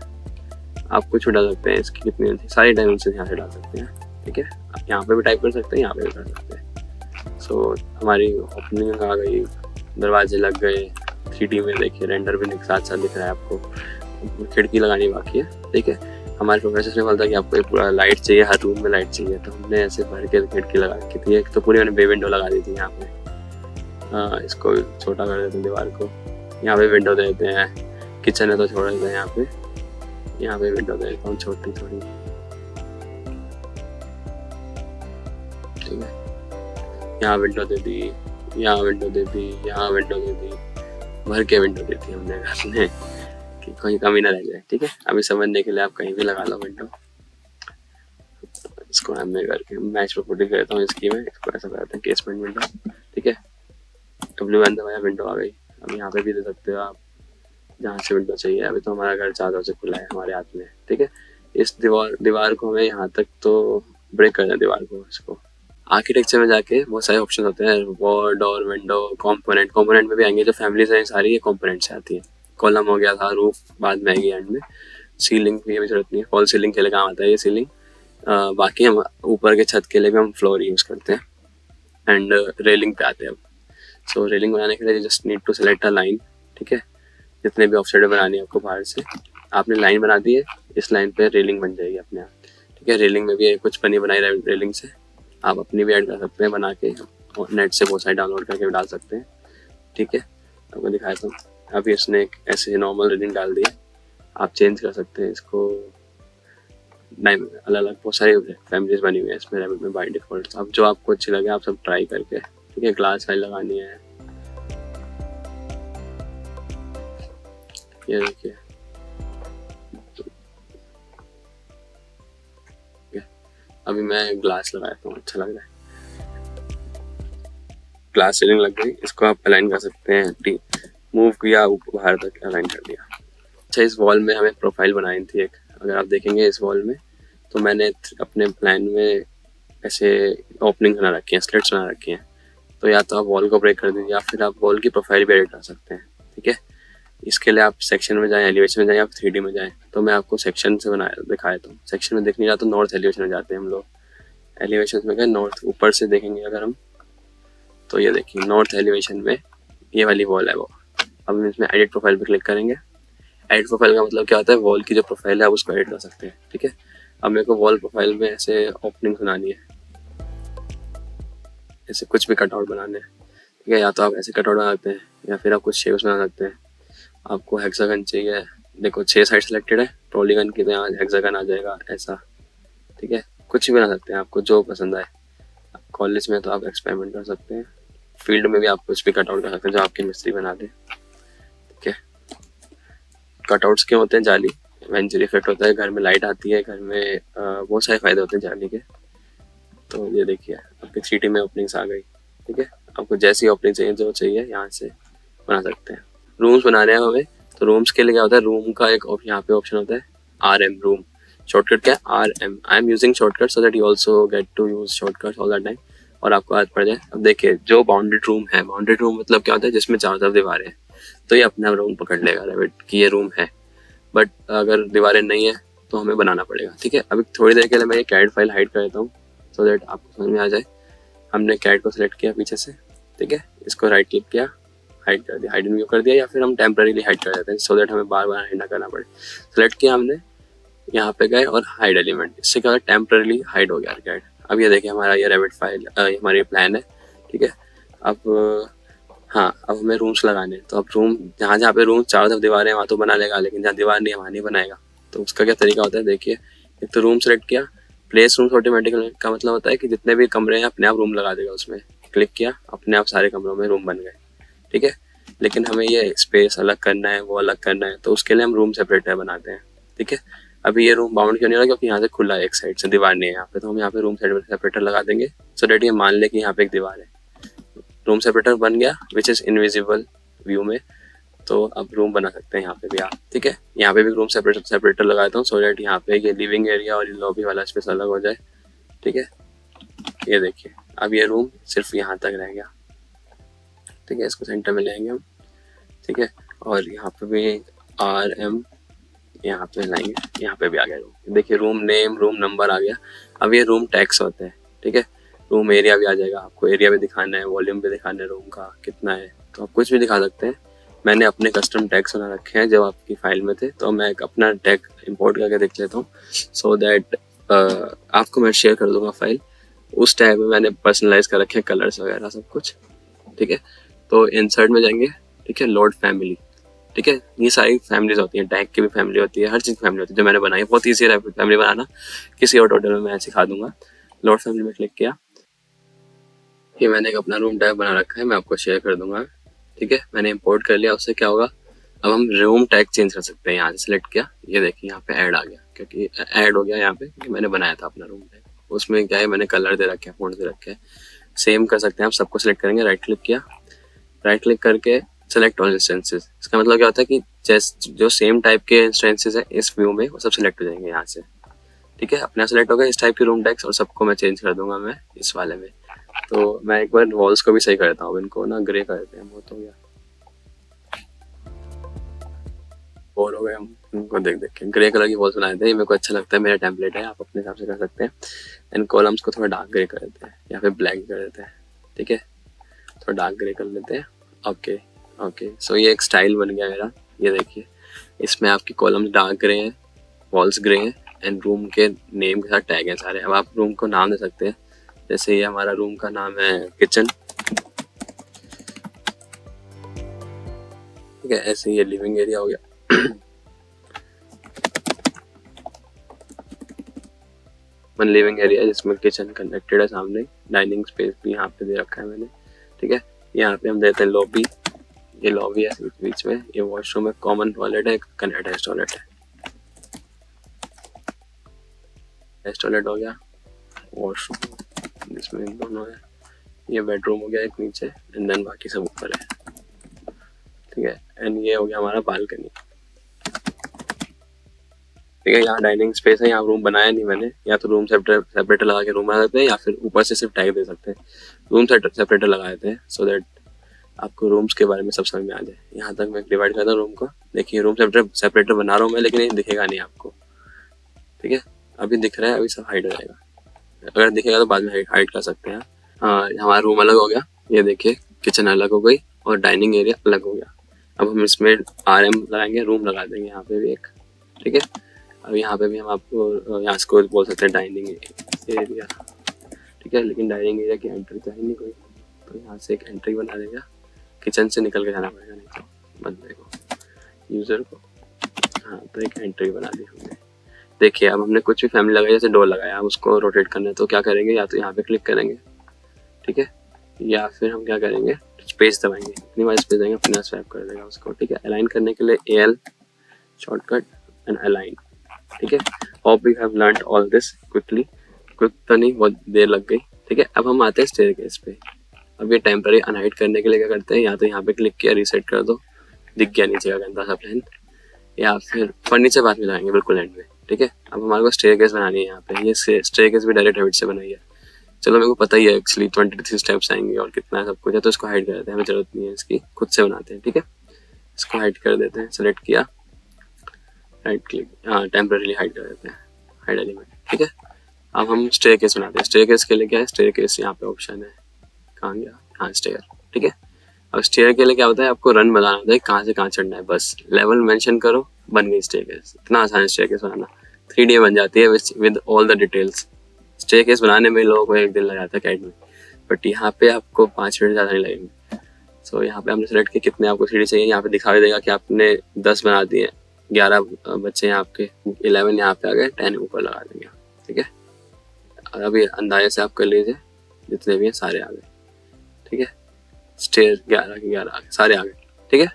आप कुछ भी डाल सकते हैं, इसकी कितनी होनी चाहिए, सारी डायमेंशन यहाँ से डाल सकते हैं, ठीक है। आप यहाँ पे भी टाइप कर सकते हैं, यहाँ पे भी कर सकते हैं। सो हमारी ओपनिंग आ गई, दरवाजे लग गए, 3D में देखिए रेंडर भी साथ साथ दिख रहा है आपको, खिड़की लगानी बाकी है, ठीक है। हमारे प्रोफेसर ने बोला था कि आपको एक पूरा लाइट चाहिए, हर रूम में लाइट चाहिए, तो हमने ऐसे भर के खिड़की लगा रखी थी, एक तो पूरी मैंने बे विंडो लगा दी थी यहाँ पे। इसको छोटा कर देते हैं दीवार को, यहाँ पे विंडो दे देते हैं, किचन है तो छोड़ देते हैं यहाँ पे विंडो दे देता हूँ छोटी थोड़ी, ठीक है। यहाँ विंडो दे दी, यहाँ विंडो दे दी, यहाँ विंडो दे दी, भर के विंडो दी थी हमने घर में कि कोई कमी ना रह जाए, ठीक है। अभी समझने के लिए आप कहीं भी लगा लो विंडो। इसको मैं करके मैच प्रॉपर्टी करता हूँ इसकी, मैं इसको ऐसा करते हैं केसमेंट विंडो, ठीक है। W1 दबाया, विंडो आ गई। अब यहाँ पे भी दे सकते हो आप जहाँ से विंडो चाहिए। अभी तो हमारा घर चारों से खुला है हमारे हाथ में, ठीक है। इस दीवार को हमें यहाँ तक तो ब्रेक करना है दीवार को। इसको आर्किटेक्चर में जाके बहुत सारे ऑप्शन होते हैं, वॉल, डोर, विंडो, कंपोनेंट में भी आएंगे। जो फैमिलीज हैं सारी ये कंपोनेंट से आती है। कॉलम हो गया था, रूफ बाद में आएगी एंड में, सीलिंग की भी जरूरत नहीं है, फॉल सीलिंग के लिए काम आता है ये सीलिंग। बाकी हम ऊपर के छत के लिए भी हम फ्लोर यूज़ करते हैं। एंड रेलिंग पे आते हैं अब। सो रेलिंग बनाने के लिए just need to select a line, ठीक है। जितने भी ऑफसेट बनानी है आपको बाहर से, आपने लाइन बना दी है, इस लाइन पे रेलिंग बन जाएगी अपने आप, ठीक है। रेलिंग में भी कुछ बनी बनाई रेलिंग से, आप अपनी भी ऐड कर सकते हैं बना के, नेट से बहुत सारे डाउनलोड करके भी डाल सकते हैं, ठीक है। आपको दिखाया था अभी इसने एक ऐसे नॉर्मल रेलिंग डाल दी है, आप चेंज कर सकते हैं इसको। अलग अलग बहुत सारी फैमिलीज बनी हुई है इसमें रैबिट में बाय डिफॉल्ट। अब जो आपको अच्छी लगे आप सब ट्राई करके, ठीक है। ग्लास वाली लगानी है, ये देखिए अभी मैं ग्लास लगाता हूँ, अच्छा लग रहा है। ग्लास सीलिंग लग गई, इसको आप अलाइन कर सकते हैं, मूव किया ऊपर बाहर तक अलाइन कर दिया। अच्छा, इस वॉल में हमें प्रोफाइल बनाई थी एक, अगर आप देखेंगे इस वॉल में तो मैंने अपने प्लान में ऐसे ओपनिंग बना रखी है, स्लिट्स बना रखी हैं। तो या तो आप वॉल को ब्रेक कर दीजिए या फिर आप वॉल की प्रोफाइल भी एडिट कर सकते हैं। ठीक है, इसके लिए आप सेक्शन में जाएं, एलिवेशन में जाएं, आप 3D में जाएं। तो मैं आपको सेक्शन से बनाया दिखाया, तो सेक्शन में देख नहीं रहा तो नॉर्थ एलिवेशन में जाते हैं हम लोग। एलिवेशन में गए, नॉर्थ ऊपर से देखेंगे अगर हम, तो ये देखिए नॉर्थ एलिवेशन में ये वाली वॉल है वो। अब हम इसमें एडिट प्रोफाइल पे क्लिक करेंगे। एडिट प्रोफाइल का मतलब क्या होता है, वॉल की जो प्रोफाइल है आप उसको एडिट कर सकते हैं। ठीक है, अब मेरे को वॉल प्रोफाइल में ऐसे ओपनिंग बनानी है, ऐसे कुछ भी कटआउट बनाने हैं। ठीक है, या तो आप ऐसे कटआउट बना सकते हैं या फिर आप कुछ शेप्स बना सकते हैं। आपको हेक्सागन चाहिए, देखो 6 साइड सिलेक्टेड है, पॉलीगन की तरह हेक्सागन आ जाएगा ऐसा। ठीक है, कुछ भी बना सकते हैं, आपको जो पसंद आए। कॉलेज में तो आप एक्सपेरिमेंट कर सकते हैं, फील्ड में भी आप कुछ भी कटआउट कर सकते हैं जो आपके मिस्त्री बना दे। ठीक है, कटआउट्स क्यों होते हैं, जाली वेंचर इफेक्ट होता है, घर में लाइट आती है, घर में बहुत सारे फायदे होते हैं जाली के। तो ये देखिए आपके 3D में ओपनिंग्स आ गई। ठीक है, आपको जैसी ओपनिंग चाहिए जो चाहिए यहाँ से बना सकते हैं। रूम्स बनाने हैं हमें, तो रूम्स के लिए क्या होता है, रूम का एक यहाँ पे ऑप्शन होता है RM, रूम शॉर्टकट क्या है RM। I am using shortcut so that you also get to use shortcut all the time और आपको आदत पड़ जाए। अब देखिए जो बाउंडेड रूम है, बाउंडेड रूम मतलब क्या होता है, जिसमें चारों तरफ दीवारें हैं, तो ये अपना रूम पकड़ लेगा रेविट कि ये रूम है। बट अगर दीवारें नहीं है तो हमें बनाना पड़ेगा। ठीक है, अभी थोड़ी देर के लिए मैं ये कैड फाइल हाइड कर देता हूँ सो दैट आपको समझ में आ जाए। हमने कैड को सिलेक्ट किया पीछे से, ठीक है, इसको राइट क्लिक किया, हाइड कर दिया, हाइड व्यू कर दिया, या फिर हम टेम्परेरीली हाइड कर देते हैं सो दैट हमें बार बार हाइड ना करना पड़े। सेलेक्ट किया हमने, यहाँ पे गए और हाइड एलिमेंट, इससे क्या होता है टेम्परेरीली हाइड हो गया कैड। अब ये देखिए हमारा ये रेविट फाइल, हमारी प्लान है। ठीक है, अब हाँ, अब हमें रूम्स लगाने हैं। तो अब रूम जहाँ जहाँ पे रूम चारों तरफ दीवारें हैं वहाँ तो बना लेगा, लेकिन जहाँ दीवार नहीं है वहाँ नहीं बनाएगा। तो उसका क्या तरीका होता है, देखिए एक तो रूम सेलेक्ट किया, प्लेस रूम्स ऑटोमेटिकली का मतलब होता है कि जितने भी कमरे हैं अपने आप रूम लगा देगा उसमें। क्लिक किया, अपने आप सारे कमरों में रूम बन गए। ठीक है, लेकिन हमें ये स्पेस अलग करना है, वो अलग करना है, तो उसके लिए हम रूम सेपरेटर बनाते हैं। ठीक है, अभी ये रूम बाउंड क्यों नहीं हो रहा, क्योंकि यहाँ से खुला है, एक साइड से दीवार नहीं है यहाँ पे, तो हम यहाँ पे रूम सेपरेटर लगा देंगे सो डेट ये मान ले कि यहाँ पे एक दीवार है। रूम सेपरेटर बन गया विच इज इनविजिबल व्यू में, तो अब रूम बना सकते हैं यहाँ पे भी आप। ठीक है, यहाँ पे भी रूम सेपरेटर लगाता हूँ सो डेट यहाँ पे ये लिविंग एरिया और लॉबी वाला स्पेस अलग हो जाए। ठीक है, ये देखिए अब ये रूम सिर्फ यहाँ तक रह गया। ठीक है, इसको सेंटर में ले आएंगे हम। ठीक है, और यहाँ पे भी RM यहाँ पे लाएंगे, यहाँ पे भी आ गया रूम। देखिए रूम नेम, रूम नंबर आ गया। अब ये रूम टैक्स होते हैं। ठीक है, रूम एरिया भी आ जाएगा, आपको एरिया भी दिखाना है, वॉल्यूम भी दिखाना है, रूम का कितना है, तो आप कुछ भी दिखा सकते हैं। मैंने अपने कस्टम टैग्स बना रखे हैं जब आपकी फाइल में थे, तो मैं एक अपना टैग इंपोर्ट करके देख लेता हूँ सो दैट आपको मैं शेयर कर दूंगा फाइल। उस टैग में मैंने पर्सनलाइज कर रखे हैं कलर्स वगैरह सब कुछ। ठीक है, तो इंसर्ट में जाएंगे। ठीक है, लोड फैमिली। ठीक है, ये सारी फैमिलीज होती हैं, टैग की भी फैमिली होती है, हर चीज़ की फैमिली होती है जो मैंने बनाई है। बहुत ईजी है फैमिली बनाना, किसी और ट्यूटोरियल में मैं सिखा दूंगा। लोड फैमिली में क्लिक किया, ये मैंने एक अपना रूम टैग बना रखा है, मैं आपको शेयर कर दूंगा। ठीक है, मैंने इंपोर्ट कर लिया, उससे क्या होगा, अब हम रूम टैग चेंज कर सकते हैं। यहाँ से सिलेक्ट किया, ये देखिए यहाँ पे ऐड आ गया, क्योंकि ऐड हो गया यहाँ पे, क्योंकि मैंने बनाया था अपना रूम टैग। उसमें क्या है, मैंने कलर दे रखे हैं, फॉन्ट दे रखे हैं। सेम कर सकते हैं, आप सबको सिलेक्ट करेंगे, राइट क्लिक किया, राइट क्लिक करके सेलेक्ट ऑल इंस्टेंसेस। इसका मतलब क्या होता है कि जो सेम टाइप के इंस्टेंसेस है इस व्यू में वो सब सिलेक्ट हो जाएंगे यहाँ से। ठीक है, अपना सेलेक्ट हो गया इस टाइप के रूम टैग्स, और सबको मैं चेंज कर दूंगा मैं इस वाले में। तो मैं एक बार वॉल्स को भी सही करता हूँ, इनको ना ग्रे कर देते हैं, बहुत हो गया, बोर हो गए हम इनको देख देख के। ग्रे कलर की वॉल्स बनाए थे, ये मेरे को अच्छा लगता है, मेरा टेम्पलेट है, आप अपने हिसाब से कर सकते हैं। एंड कॉलम्स को थोड़ा डार्क ग्रे कर देते हैं या फिर ब्लैक कर देते हैं। ठीक है, थोड़ा डार्क ग्रे कर लेते हैं। ओके ओके, सो ये एक स्टाइल बन गया मेरा। ये देखिए इसमें आपकी कॉलम्स डार्क ग्रे हैं, वॉल्स ग्रे हैं, एंड रूम के नेम के साथ टैग हैं सारे। अब आप रूम को नाम दे सकते हैं, जैसे ये हमारा रूम का नाम है किचन। ठीक है, ऐसे ये लिविंग एरिया हो गया। वन लिविंग एरिया जिसमें किचन कनेक्टेड है, सामने डाइनिंग स्पेस भी यहाँ पे दे रखा है मैंने। ठीक है, यहाँ पे हम देते हैं लॉबी, ये लॉबी है बीच में, ये वॉशरूम है, कॉमन टॉयलेट है, अटैच टॉयलेट है। अटैच टॉयलेट हो गया, वॉशरूम, जिसमें दोनों है। ये बेडरूम हो गया एक नीचे, एंड देन बाकी सब ऊपर है, ठीक है। एंड ये हो गया हमारा बालकनी, ठीक है। यहाँ डाइनिंग स्पेस है, यहाँ रूम बनाया नहीं मैंने, या तो रूम सेपरेटर लगा के रूम बना सकते हैं, या फिर ऊपर से सिर्फ टाइप दे सकते हैं। रूम सेपरेटर लगा देते हैं, सो दैट आपको रूम्स के बारे में सब समझ में आ जाए। यहाँ तक मैं डिवाइड करता हूँ रूम को। देखिए रूम सेपरेटर बना रहा हूँ मैं, लेकिन ये दिखेगा नहीं आपको, ठीक है। अभी दिख रहा है, अभी सब हाइड हो जाएगा। अगर दिखेगा तो बाद में हाइड कर सकते हैं। हमारा रूम अलग हो गया, ये देखिए किचन अलग हो गई और डाइनिंग एरिया अलग हो गया। अब हम इसमें RM लगाएंगे, रूम लगा देंगे यहाँ पे भी एक, ठीक है। अब यहाँ पे भी हम आपको यहाँ से बोल सकते हैं डाइनिंग एरिया, ठीक है। लेकिन डाइनिंग एरिया की एंट्री तो है नहीं कोई, तो यहाँ से एक एंट्री बना देगा। किचन से निकल के जाना पड़ेगा नहीं तो बंदे को, यूजर को। हाँ, तो एक एंट्री बना दी हमने। देखिए अब हमने कुछ भी फैमिली लगाई, जैसे डोर लगाया, अब उसको रोटेट करना है तो क्या करेंगे, या तो यहाँ पे क्लिक करेंगे, ठीक है, या फिर हम क्या करेंगे, स्पेस दबाएंगे। इतनी बार स्पेस देंगे अपने स्वैप कर देगा उसको, ठीक है। अलाइन करने के लिए AL शॉर्टकट एंड अलाइन, ठीक है। Hope you have learned all this quickly. Quick तो नहीं, बहुत देर लग गई, ठीक है। अब हम आते हैं स्टेयरकेस पे। अब ये टेम्पररी अनहाइड करने के लिए क्या करते हैं, या तो यहाँ पे क्लिक किया, रीसेट कर दो, दिख गया नीचे का गंदा सा प्लान, या फिर फर्नीचर बाद में लगाएंगे बिल्कुल एंड में, ठीक है। अब हमारे को स्टेयरकेस बनानी है यहाँ पे। ये स्टेयरकेस भी डायरेक्ट हैबिट से बनाई है। चलो मेरे को पता ही है एक्चुअली 23 स्टेप्स आएंगे और कितना सब कुछ है, तो इसको हाइड कर देते हैं, हमें जरूरत नहीं है इसकी, खुद से बनाते हैं, ठीक है। इसको हाइड कर देते हैं, सेलेक्ट किया, राइट क्लिक, हाँ टेम्पररीली हाइड कर देते हैं, हाइड एलिमेंट, ठीक है। अब हम स्टेयरकेस बनाते हैं। स्टेयरकेस के लिए क्या है, स्टेयरकेस यहाँ पे ऑप्शन है, कहाँ गया, हाँ स्टेयर, ठीक है। अब स्टेयर के लिए क्या होता है, आपको रन बनाना होता है, कहाँ से कहाँ चढ़ना है, बस लेवल मेंशन करो, बन गई स्टेयरकेस। इतना आसान है स्टेयरकेस बनाना, 3D बन जाती है with all the details. Staircase बनाने में लोगों को 1 दिन लग जाता है कैड में, बट यहाँ पे आपको 5 मिनट ज़्यादा नहीं लगेंगे। सो यहाँ पे हमने सेलेक्ट किया कितने आपको 3D चाहिए, यहाँ पे दिखा देगा कि आपने 10 बना दिए, 11 बच्चे हैं आपके, 11 यहाँ पे आ गए, 10 ऊपर लगा देंगे, ठीक है। और अभी अंदाजे से आप कर लीजिए, जितने भी हैं सारे आ गए, ठीक है। स्टेयर 11 के 11 आ गए, सारे आ गए, ठीक है।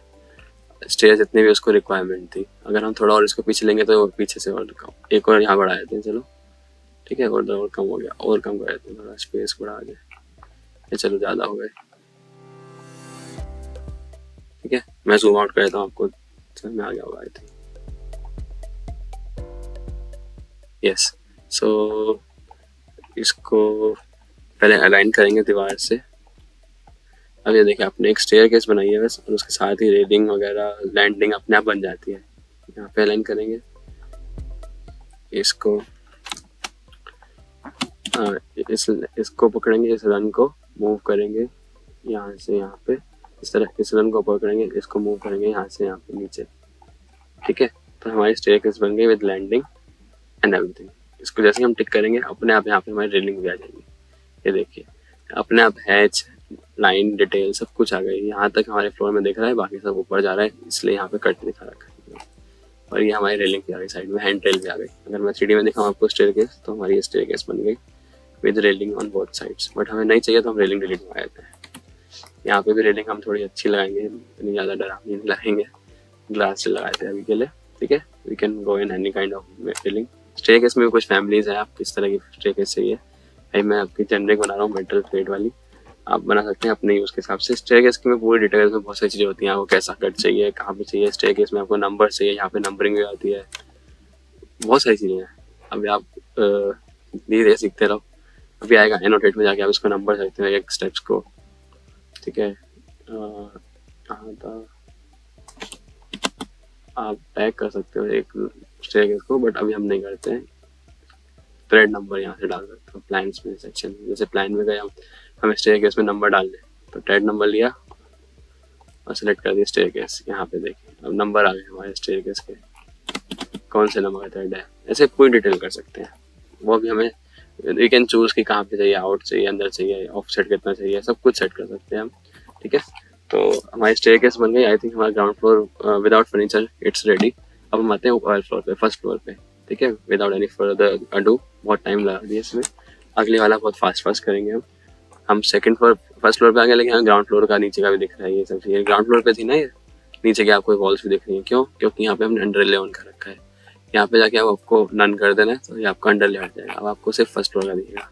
स्टेयर जितने भी उसको रिक्वायरमेंट थी, अगर हम थोड़ा और इसको पीछे लेंगे तो पीछे से और कम, एक और यहाँ बढ़ा देते हैं, चलो ठीक है। और कम हो गया, और कम कर देते हैं, थोड़ा स्पेस बढ़ा दे, ये चलो ज़्यादा हो गए, ठीक है। मैं जूम आउट कर देता हूँ, आपको समझ में आ गया होगा आई थिंक, यस। सो इसको पहले अलाइन करेंगे दीवार से। अब ये देखिए आपने एक स्टेयरकेस बनाई है बस, और उसके साथ ही रेलिंग वगैरह लैंडिंग अपने आप बन जाती है। यहाँ पे अलाइन करेंगे इसको, इसको पकड़ेंगे, इस रन को मूव करेंगे यहाँ से यहाँ पे, इस तरह इस रन को पकड़ेंगे, इसको मूव करेंगे यहाँ से यहाँ पे नीचे, ठीक है। तो हमारी स्टेयरकेस बन गई विद लैंडिंग एंड एवरीथिंग। इसको जैसे हम टिक करेंगे, अपने आप यहाँ पे हमारी रेलिंग भी आ जाएगी। ये देखिए अपने आप हैच, लाइन, डिटेल सब कुछ आ गई। यहाँ तक हमारे फ्लोर में दिख रहा है, बाकी सब ऊपर जा रहा है, इसलिए यहाँ पे कट दिखा रखा है। और ये हमारी रेलिंग भी आ गई, साइड में हैंड रेल भी आ गई। अगर मैं 3D में दिखाऊँ आपको स्टेयरकेस, तो हमारी ये स्टेयरकेस बन गई with railing on both sides. But हमें नहीं चाहिए तो हम रेलिंग डिलीट मार देते हैं। यहाँ पे भी रेलिंग हम थोड़ी अच्छी लगाएंगे, इतनी ज़्यादा डरावनी नहीं लगाएंगे, ग्लास से लगाते हैं अभी के लिए, ठीक है। We can go in any kind of railing. Staircase में भी कुछ फैमिलीज है, आप किस तरह की स्टेयरकेस चाहिए, भाई मैं आपकी जेनरिक बना रहा हूँ, मेटल प्लेट वाली, आप बना सकते हैं अपने यूज़ के हिसाब से। स्टेयरकेस की में पूरी डिटेल्स में बहुत सारी चीज़ें होती हैं, आपको कैसा कट चाहिए, कहाँ पे चाहिए, स्टेयरकेस में आपको नंबर चाहिए, यहाँ पे नंबरिंग भी आती है, बहुत सारी चीज़ें हैं। अभी आप धीरे धीरे सीखते रहो, अभी आएगा एनोटेट में जाके आप इसको नंबर सकते हैं एक स्टेप्स को, ठीक है। कहाँ था, आप टैग कर सकते हो एक स्टेयरकेस को, बट अभी हम नहीं करते हैं। थ्रेड नंबर यहाँ से डाल सकते हो प्लान्स में सेक्शन, जैसे प्लान में गए हम स्टेयरकेस में नंबर डाल दें, तो थ्रेड नंबर लिया और सेलेक्ट कर दिया स्टेयरकेस। यहाँ पे देखिए अब नंबर आ गए हमारे स्टेयरकेस के, कौन से नंबर का थ्रेड है, ऐसे पूरी डिटेल कर सकते हैं। वो भी हमें यू कैन चूज कि कहाँ पे चाहिए, आउट चाहिए, अंदर चाहिए, ऑफसेट कितना चाहिए, सब कुछ सेट कर सकते हैं हम, ठीक है। तो हमारी स्टेयरकेस बन गई। आई थिंक हमारा ground floor without furniture it's ready. अब हम आते हैं ऊपर फ्लोर पे, फर्स्ट फ्लोर पे, ठीक है। विदाउट एनी फर्दर अडू, बहुत टाइम लगा दिया इसमें, अगले वाला बहुत फास्ट करेंगे हम सेकंड फ्लोर, फर्स्ट फ्लोर पे आ गए, लेकिन ग्राउंड फ्लोर का नीचे का भी दिख रहा है, ये सब चीज़ें ग्राउंड फ्लोर पे थी ना, ये नीचे की आपको वॉल्स भी दिख रही है, क्यों, क्योंकि यहाँ पे हमने अंडर ले ऑन कर रखा है। यहाँ पे जाके आपको नन कर देना है, तो ये आपका अंडर ले हट जाएगा, अब आपको सिर्फ फर्स्ट फ्लोर का दिखेगा।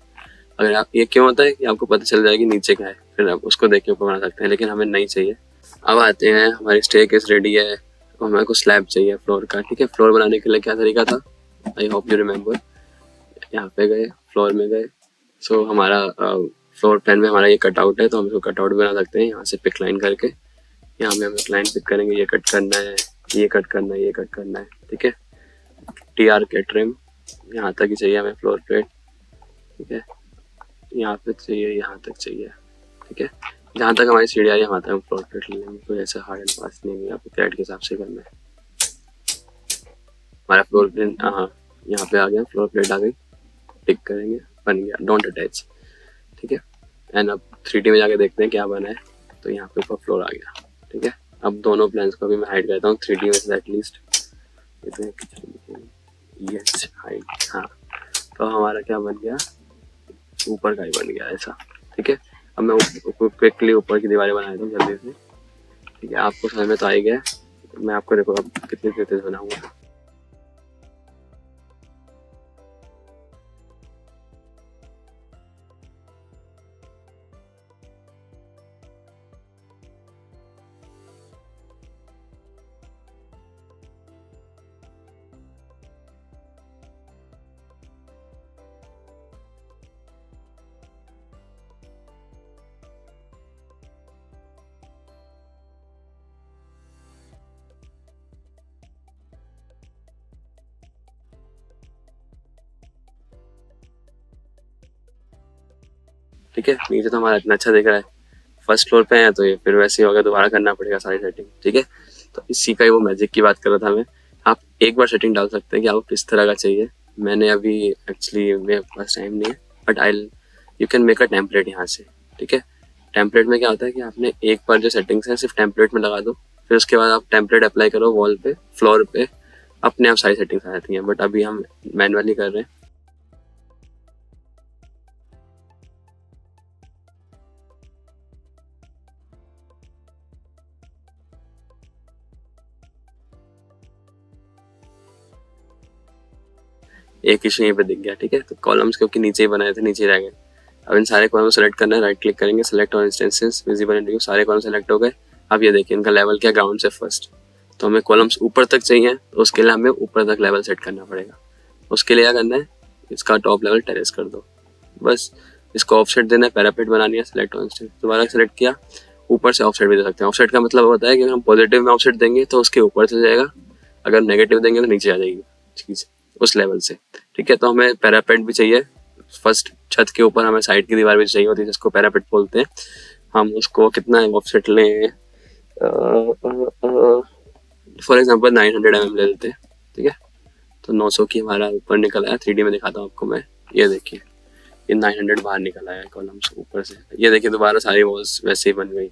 अगर आप, ये क्यों होता है कि आपको पता चल जाएगी नीचे क्या है, फिर आप उसको देख के ऊपर बना सकते हैं, लेकिन हमें नहीं चाहिए। अब आते हैं, हमारी स्टेयरकेस रेडी है, हमें को स्लैब चाहिए फ्लोर का। ठीक है, फ्लोर बनाने के लिए क्या तरीका था, आई होप यू रिमेम्बर। यहाँ पे गए, फ्लोर में गए, सो हमारा फ्लोर प्लान में हमारा ये कटआउट है, तो हम इसको कटआउट बना सकते हैं। यहाँ से पिक लाइन करके, यहाँ में हम एक लाइन पिक करेंगे, ये कट करना है, ये कट करना है, ये कट करना है। ठीक है, TR के ट्रिम यहाँ तक ही चाहिए हमें फ्लोर प्लेट। ठीक है, यहाँ पे चाहिए, यहाँ तक चाहिए। ठीक है, जहाँ तक हमारी सीढ़ी आ रही है वहाँ तक हम फ्लोर प्लेट ले लेंगे, कोई ऐसा हार्ड एंड फास्ट नहीं है, आपको फ्लैट के हिसाब से करना है। हमारा फ्लोर प्लेट यहाँ पे आ गया, फ्लोर प्लेट आ गई, टिक करेंगे, बन गया, डोंट अटैच। ठीक है, एंड अब 3D में जाके देखते हैं क्या बना है। तो यहाँ पे ऊपर फ्लोर आ गया। ठीक है, अब दोनों प्लान्स को भी मैं हाइड करता हूँ 3D में से एटलीस्ट। यस, हाइड, हाँ, तो हमारा क्या बन गया, ऊपर का ही बन गया ऐसा। ठीक है, अब मैं क्विकली ऊपर की दीवारें बना देता हूँ जल्दी से। ठीक है, आपको समझ में तो आ ही गया, मैं आपको देखो अब कितनी तेज बनाऊंगा। ठीक है, नीचे तो हमारा इतना अच्छा दिख रहा है, फर्स्ट फ्लोर पे है तो ये फिर वैसे ही होगा, दोबारा करना पड़ेगा सारी सेटिंग। ठीक है, तो इसी का ही वो मैजिक की बात कर रहा था मैं। आप एक बार सेटिंग डाल सकते हैं कि आपको किस तरह का चाहिए। मैंने अभी एक्चुअली मेरे पास टाइम नहीं है, but you can make a template यहाँ से। ठीक है, टेम्पलेट में क्या होता है कि आपने एक बार जो सेटिंग्स है सिर्फ टेम्पलेट में लगा दो, फिर उसके बाद आप टेम्पलेट अप्लाई करो वॉल पे, फ्लोर पे, अपने आप सारी सेटिंग्स आ जाती हैं। बट अभी हम मैनुअली कर रहे हैं। एक इशू यहीं पे दिख गया। ठीक है, तो कॉलम्स क्योंकि नीचे ही बनाए थे, नीचे ही रह गए। अब इन सारे कॉलम सेलेक्ट करना है, राइट क्लिक करेंगे, select all instances visible in view, सारे कॉलम सेलेक्ट हो गए। अब ये देखिए इनका लेवल क्या, ग्राउंड से फर्स्ट। तो हमें कॉलम्स ऊपर तक चाहिए, तो उसके लिए हमें ऊपर तक लेवल सेट करना पड़ेगा। उसके लिए क्या करना है, इसका टॉप लेवल टेरेस कर दो, बस। इसको ऑफसेट देना है, पैरापेट बनानी है, सेलेक्ट ऑल इंस्टेंस, दोबारा सेलेक्ट किया, ऊपर से ऑफसेट भी दे सकते हैं। ऑफसेट का मतलब होता है कि अगर हम पॉजिटिव में ऑफसेट देंगे तो उसके ऊपर चल जाएगा, अगर नेगेटिव देंगे तो नीचे आ जाएगी चीज़ उस लेवल से। ठीक है, तो हमें पैरापेट भी चाहिए, फर्स्ट छत के ऊपर हमें साइड की दीवार भी चाहिए होती है, जिसको पैरापेट बोलते हैं। हम उसको कितना ऑफसेट लें, फॉर एग्जांपल 900 mm ले लेते हैं। ठीक है, तो 900 की हमारा ऊपर निकल आया। 3D में दिखाता हूँ आपको मैं, ये देखिए ये 900 बाहर निकल आया कॉलम्स ऊपर से। ये देखिए दोबारा सारी वॉल्स वैसे ही बन गई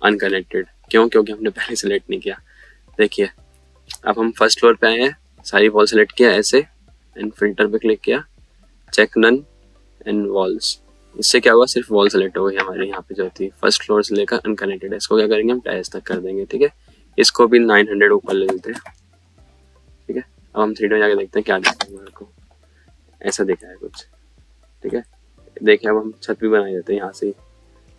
अनकनेक्टेड, क्यों, क्योंकि हमने पहले सेलेक्ट नहीं किया। देखिए अब हम फर्स्ट फ्लोर पे आए हैं, सारी वॉल सेलेक्ट किया ऐसे, एंड फिल्टर पे क्लिक किया, चेक नन एंड वॉल्स। इससे क्या हुआ, सिर्फ वॉल सेलेक्ट हो गई हमारे यहाँ पे जो होती है फर्स्ट फ्लोर से लेकर अनकनेक्टेड है। इसको क्या करेंगे, हम टेरेस तक कर देंगे। ठीक है, इसको भी 900 ऊपर ले लेते हैं। ठीक है, अब हम 3D में जाके देखते हैं क्या दिखता है हमारे को। ऐसा दिखा है कुछ। ठीक है, देखिए अब हम छत भी बना देते हैं यहाँ से।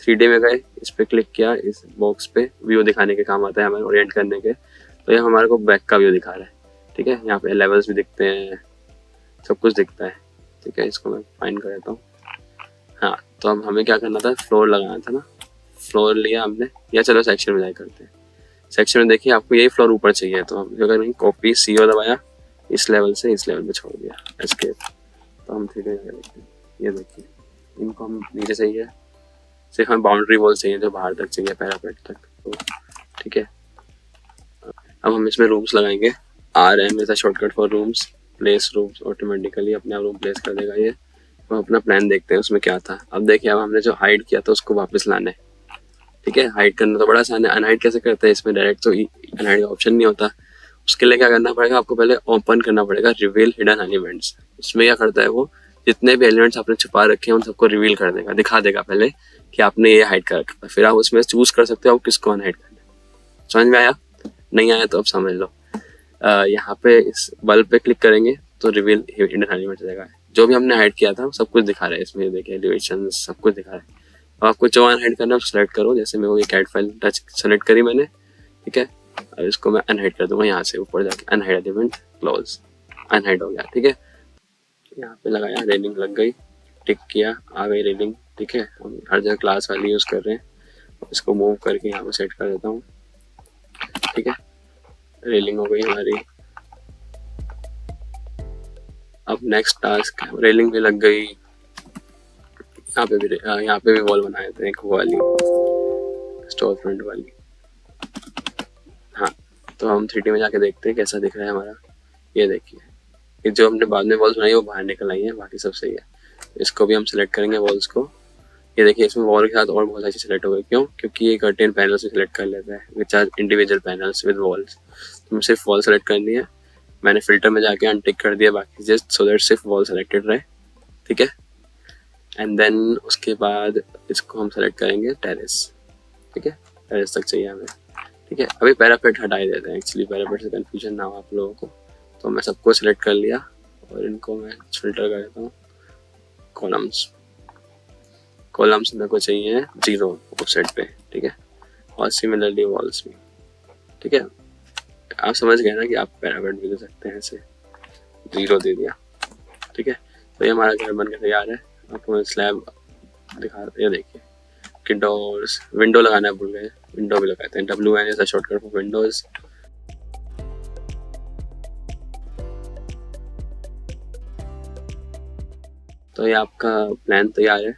3D में गए, इस पर क्लिक किया, इस बॉक्स पे व्यू दिखाने के काम आता है हमें, ओरिएंट करने के। तो ये हमारे को बैक का व्यू दिखा रहा है। ठीक है, यहाँ पे लेवल्स भी दिखते हैं, सब कुछ दिखता है। ठीक है, इसको मैं फाइन कर देता हूँ। हाँ, तो अब हमें क्या करना था, फ्लोर लगाना था ना, फ्लोर लिया हमने, या चलो सेक्शन में जाए करते हैं। सेक्शन में देखिए आपको यही फ्लोर ऊपर चाहिए, तो हम क्या करेंगे, कॉपी CO दबाया, इस लेवल से इस लेवल पे छोड़ दिया, एस्केप। तो हम 3D में देखते हैं, ये देखिए इनको हम नीचे चाहिए, सिर्फ हमें बाउंड्री वॉल चाहिए जो बाहर तक चाहिए, पैरापेट तक। तो ठीक है, अब हम इसमें रूम्स लगाएंगे। RM is a shortcut for rooms, place rooms, automatically अपने आप रूम प्लेस कर देगा ये। हम अपना प्लान देखते हैं उसमें क्या था। अब देखिए, अब हमने जो हाइड किया था उसको वापस लाना है। ठीक है, हाइड करना तो बड़ा आसान है। अनहाइड कैसे करते हैं, इसमें डायरेक्ट तो अनहाइड का ऑप्शन नहीं होता। उसके लिए क्या करना पड़ेगा, आपको पहले ओपन करना पड़ेगा रिवील हिडन एलिमेंट्स। इसमें क्या करता है वो, जितने भी एलिमेंट्स आपने छुपा रखे हैं उन सबको रिवील कर देगा, दिखा देगा पहले कि आपने ये हाइड कर रखा है। फिर आप उसमें चूज कर सकते हो आप किसको अनहाइड करना है। समझ में आया? नहीं आया तो अब समझ लो। यहाँ पे इस बल्ब पे क्लिक करेंगे तो रिवील हिडन एलिमेंट्स देगा। जो भी हमने हाइड किया था सब कुछ दिखा रहा है इसमें, ये देखिए एलिवेशन सब कुछ दिखा रहा है। अब आपको जो अनहाइड करना है सेलेक्ट करो, जैसे मैं वो ये कैट फाइल टच सेलेक्ट करी मैंने, ठीक है। अब इसको मैं अनहाइड कर दूंगा, यहाँ से ऊपर जाके अनहाइड एलिमेंट क्लोज, अनहाइड हो गया, ठीक है। यहाँ पे लगाया, रेलिंग लग गई, टिक किया, आ गई रेलिंग, ठीक है। हम हर जगह क्लास वाली यूज कर रहे हैं, इसको मूव करके यहाँ पे सेट कर देता हूँ, ठीक है। रेलिंग हो गई हमारी। अब नेक्स्ट टास्क, रेलिंग भी लग गई, यहाँ पे भी वॉल बनाए थे, एक वाली स्टोर फ्रंट वाली। हाँ, तो हम 3D में जाके देखते हैं कैसा दिख रहा है हमारा। ये देखिए, ये जो हमने बाद में वॉल्स बनाई वो बाहर निकल आई है, बाकी सब सही है। इसको भी हम सिलेक्ट करेंगे वॉल्स को। ये देखिए, इसमें वॉल के साथ और बहुत सारी सिलेक्ट हो गई, क्यों? क्योंकि ये कर्टेन पैनल से सिलेक्ट कर लेता है, which are individual panels with walls. तो हमें सिर्फ वॉल सेलेक्ट करनी है। मैंने फिल्टर में जाके अनटिक कर दिया बाकी, जस्ट सो दैट सिर्फ वॉल सेलेक्टेड रहे, ठीक है। एंड देन उसके बाद इसको हम सेलेक्ट करेंगे टेरेस, ठीक है। टेरेस तक चाहिए हमें, ठीक है। अभी पैरापेट हटा ही देते हैं, एक्चुअली पैरापेट से कंफ्यूजन ना हो आप लोगों को। तो मैं सबको सिलेक्ट कर लिया और इनको मैं फिल्टर कर देता हूँ। कॉलम्स मेरे को चाहिए 0 ऑफसेट पे, ठीक है। और सिमिलरली वॉल्स भी, ठीक है। आप समझ गए ना कि आप पैरापेट भी दे सकते हैं, ऐसे 0 दे दिया, ठीक है। तो ये हमारा घर बन के तैयार है। आपको मैं स्लैब दिखा, ये देखिए कि डोर्स, विंडो लगाना भूल गए, विंडो भी लगाते हैं, WN ऐसा शॉर्टकट फॉर विंडोज। तो ये आपका प्लान तैयार है,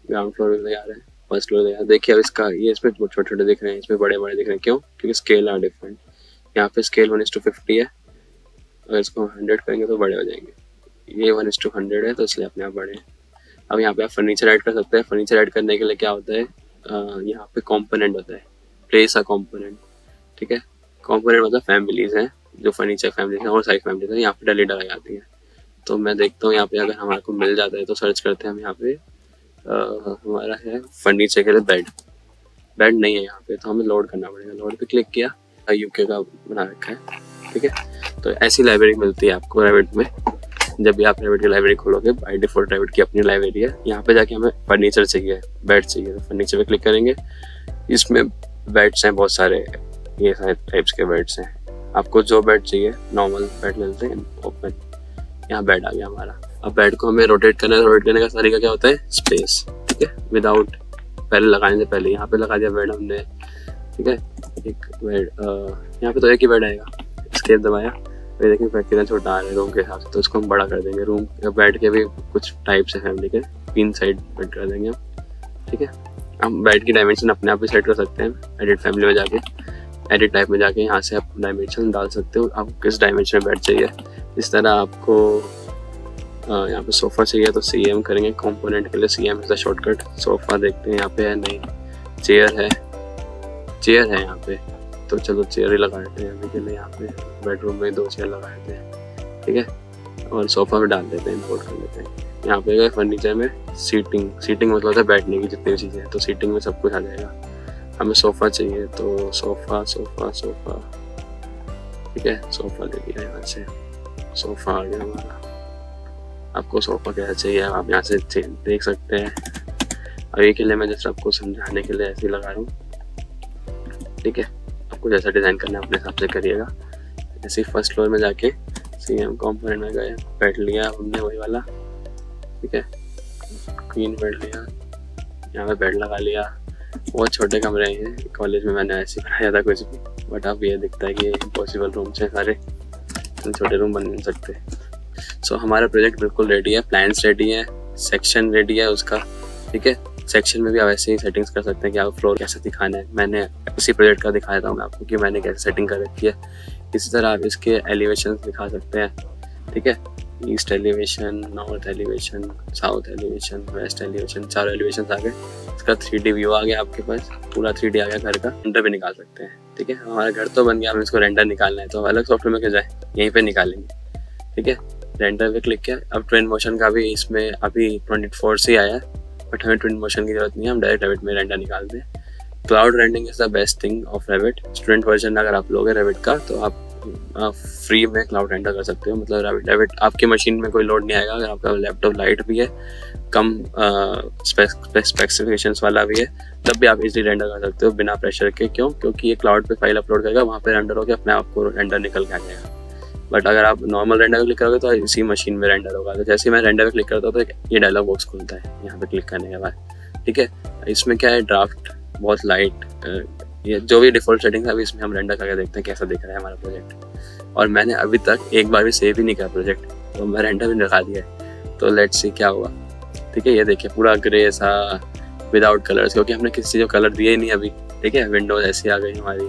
ग्राउंड फ्लोर भी तैयार है, फर्स्ट फ्लोर तैयार। देखिए अब इसका, ये इसमें छोटे छोटे दिख रहे हैं, इसमें बड़े बड़े दिख रहे हैं, क्यों? क्योंकि स्केल आर डिफरेंट। यहाँ पे स्केल 1:50 है, अगर इसको 100 करेंगे तो बड़े हो जाएंगे। ये 1:100 है, तो इसलिए अपने आप बड़े हैं। अब यहाँ पे आप फर्नीचर ऐड कर सकते हैं। फर्नीचर ऐड करने के लिए क्या होता है, यहाँ पे कॉम्पोनेंट होता है, प्लेस अ कॉम्पोनेंट, ठीक है। कॉम्पोनेंट मतलब फैमिलीज हैं, जो फर्नीचर फैमिलीज हैं और सारी फैमिलीज हैं, यहाँ पे डाली लगाई जाती है। तो मैं देखता हूँ यहाँ पे अगर हमारे को मिल जाता है तो सर्च करते हैं हम। यहाँ पे हमारा है फर्नीचर के लिए बेड नहीं है यहाँ पे, तो हमें लोड करना पड़ेगा। लोड पे क्लिक किया, UK का बना रखा है, ठीक है। तो ऐसी लाइब्रेरी मिलती है आपको रेविट में। जब भी आप रेविट की लाइब्रेरी खोलोगे, बाय डिफॉल्ट रेविट की अपनी लाइब्रेरी है। यहाँ पे जाके हमें फर्नीचर चाहिए, बेड चाहिए, तो फर्नीचर पे क्लिक करेंगे। इसमें बेड्स हैं बहुत सारे, ये सारे टाइप्स के बेड्स हैं। आपको जो बेड चाहिए, नॉर्मल बेड मिलते हैं, ओपन, यहाँ बेड आ गया हमारा। अब बेड को हमें रोटेट करना है। रोटेट करने का तरीका क्या होता है, स्पेस, ठीक है, विदाउट पहले लगाने से पहले यहाँ पे लगा दिया बेड हमने, ठीक है। एक बेड, यहाँ पे तो एक ही बेड आएगा, एस्केप दबाया, ये देखिए बेड कितना छोटा आ रहा है रूम के हिसाब से, तो इसको हम बड़ा कर देंगे। रूम बेड के भी कुछ टाइप्स है फैमिली के, 3 साइड बेड कर देंगे हम, ठीक है। हम बेड की डायमेंशन अपने आप भी सेट कर सकते हैं, एडिट फैमिली में जाके, एडिट टाइप में जाके यहाँ से आप डायमेंशन डाल सकते हो, आपको किस डायमेंशन में बेड चाहिए। इस तरह आपको यहाँ पे सोफ़ा चाहिए तो CM करेंगे, कंपोनेंट के लिए CM is the shortcut. Sofa देखते हैं यहाँ पे है, नहीं, चेयर है यहाँ पे, तो चलो चेयर ही लगा देते हैं अभी के लिए। यहाँ पे बेडरूम में 2 चेयर लगा देते हैं, ठीक है। और सोफ़ा में डाल देते हैं, इंपोर्ट कर लेते हैं। यहाँ पे गए फर्नीचर में सीटिंग मतलब होता है बैठने की जितनी भी चीज़ें हैं, तो सीटिंग में सब कुछ आ जाएगा। हमें सोफ़ा चाहिए तो सोफ़ा, ठीक है, सोफ़ा ले लिया यहाँ से, सोफ़ा आ गया हमारा। आपको सोफ़ा कैसा चाहिए आप यहाँ से देख सकते हैं। अभी के लिए मैं जैसे आपको समझाने के लिए ऐसे ही लगा रहा हूँ, ठीक है। आपको जैसा डिज़ाइन करना है अपने हिसाब से करिएगा। जैसे फर्स्ट फ्लोर में जाके CM कंपोनेंट में गए, बेड लिया हमने वही वाला, ठीक है, क्वीन बेड लिया, यहाँ पे बेड लगा लिया। बहुत छोटे कमरे हैं, कॉलेज में मैंने ऐसे बनाया था कुछ भी, बट अब ये दिखता है कि इम्पॉसिबल रूम्स हैं सारे, छोटे रूम बन नहीं सकते। सो हमारा प्रोजेक्ट बिल्कुल रेडी है, प्लान्स रेडी है, सेक्शन रेडी है उसका, ठीक है। सेक्शन में भी आप ऐसे ही सेटिंग्स कर सकते हैं कि आप फ्लोर कैसे दिखाना है। मैंने इसी प्रोजेक्ट का दिखाया था मैं आपको कि मैंने कैसे सेटिंग कर रखी है। इसी तरह आप इसके एलिवेशन दिखा सकते हैं, ठीक है। East elevation, north elevation, south elevation, west elevation, 4 elevation आ गए। इसका 3D व्यू आ गया आपके पास, पूरा 3D आ गया घर का। रेंडर भी निकाल सकते हैं, ठीक है। हमारा घर तो बन गया, हम इसको रेंडर निकालना है तो अलग सॉफ्टवेयर में क्या जाए, यहीं पे निकालेंगे, ठीक है। रेंडर पे क्लिक किया। अब ट्विन मोशन का भी इसमें अभी 24 से आया है, बट हमें ट्विन मोशन की जरूरत नहीं है, हम डायरेक्ट रेविट में रेंडर निकालते हैं। Cloud rendering is the best thing of Revit. Student version अगर आप लोगे रेविट का तो आप फ्री में क्लाउड रेंडर कर सकते हो। मतलब रेविट आपकी मशीन में कोई लोड नहीं आएगा। अगर आपका लैपटॉप लाइट भी है, कम स्पेसिफिकेशंस वाला भी है, तब भी आप इजीली रेंडर कर सकते हो बिना प्रेशर के। क्यों? क्योंकि ये क्लाउड पे फाइल अपलोड करेगा, वहाँ पे रेंडर होकर अपने आप को रेंडर निकल के आ जाएगा। बट अगर आप नॉर्मल रेंडर पे क्लिक करोगे तो इसी मशीन में रेंडर होगा। तो जैसे ही मैं रेंडर पे क्लिक करता हूँ तो ये डायलॉग बॉक्स खुलता है यहाँ पे क्लिक करने के बाद। ठीक है, इसमें क्या है, ड्राफ्ट बहुत लाइट, ये जो भी डिफ़ॉल्ट सेटिंग है अभी इसमें हम रेंडर करके देखते हैं कैसा दिख रहा है हमारा प्रोजेक्ट। और मैंने अभी तक एक बार भी सेव ही नहीं किया प्रोजेक्ट, तो मैं रेंडर भी दिखा दिया है। तो लेट्स सी क्या हुआ। ठीक है, ये देखिए पूरा ग्रे सा विदाउट कलर्स, क्योंकि हमने किसी चीज़ को कलर दिए ही नहीं अभी। ठीक है, विंडोज ऐसी आ गई हमारी,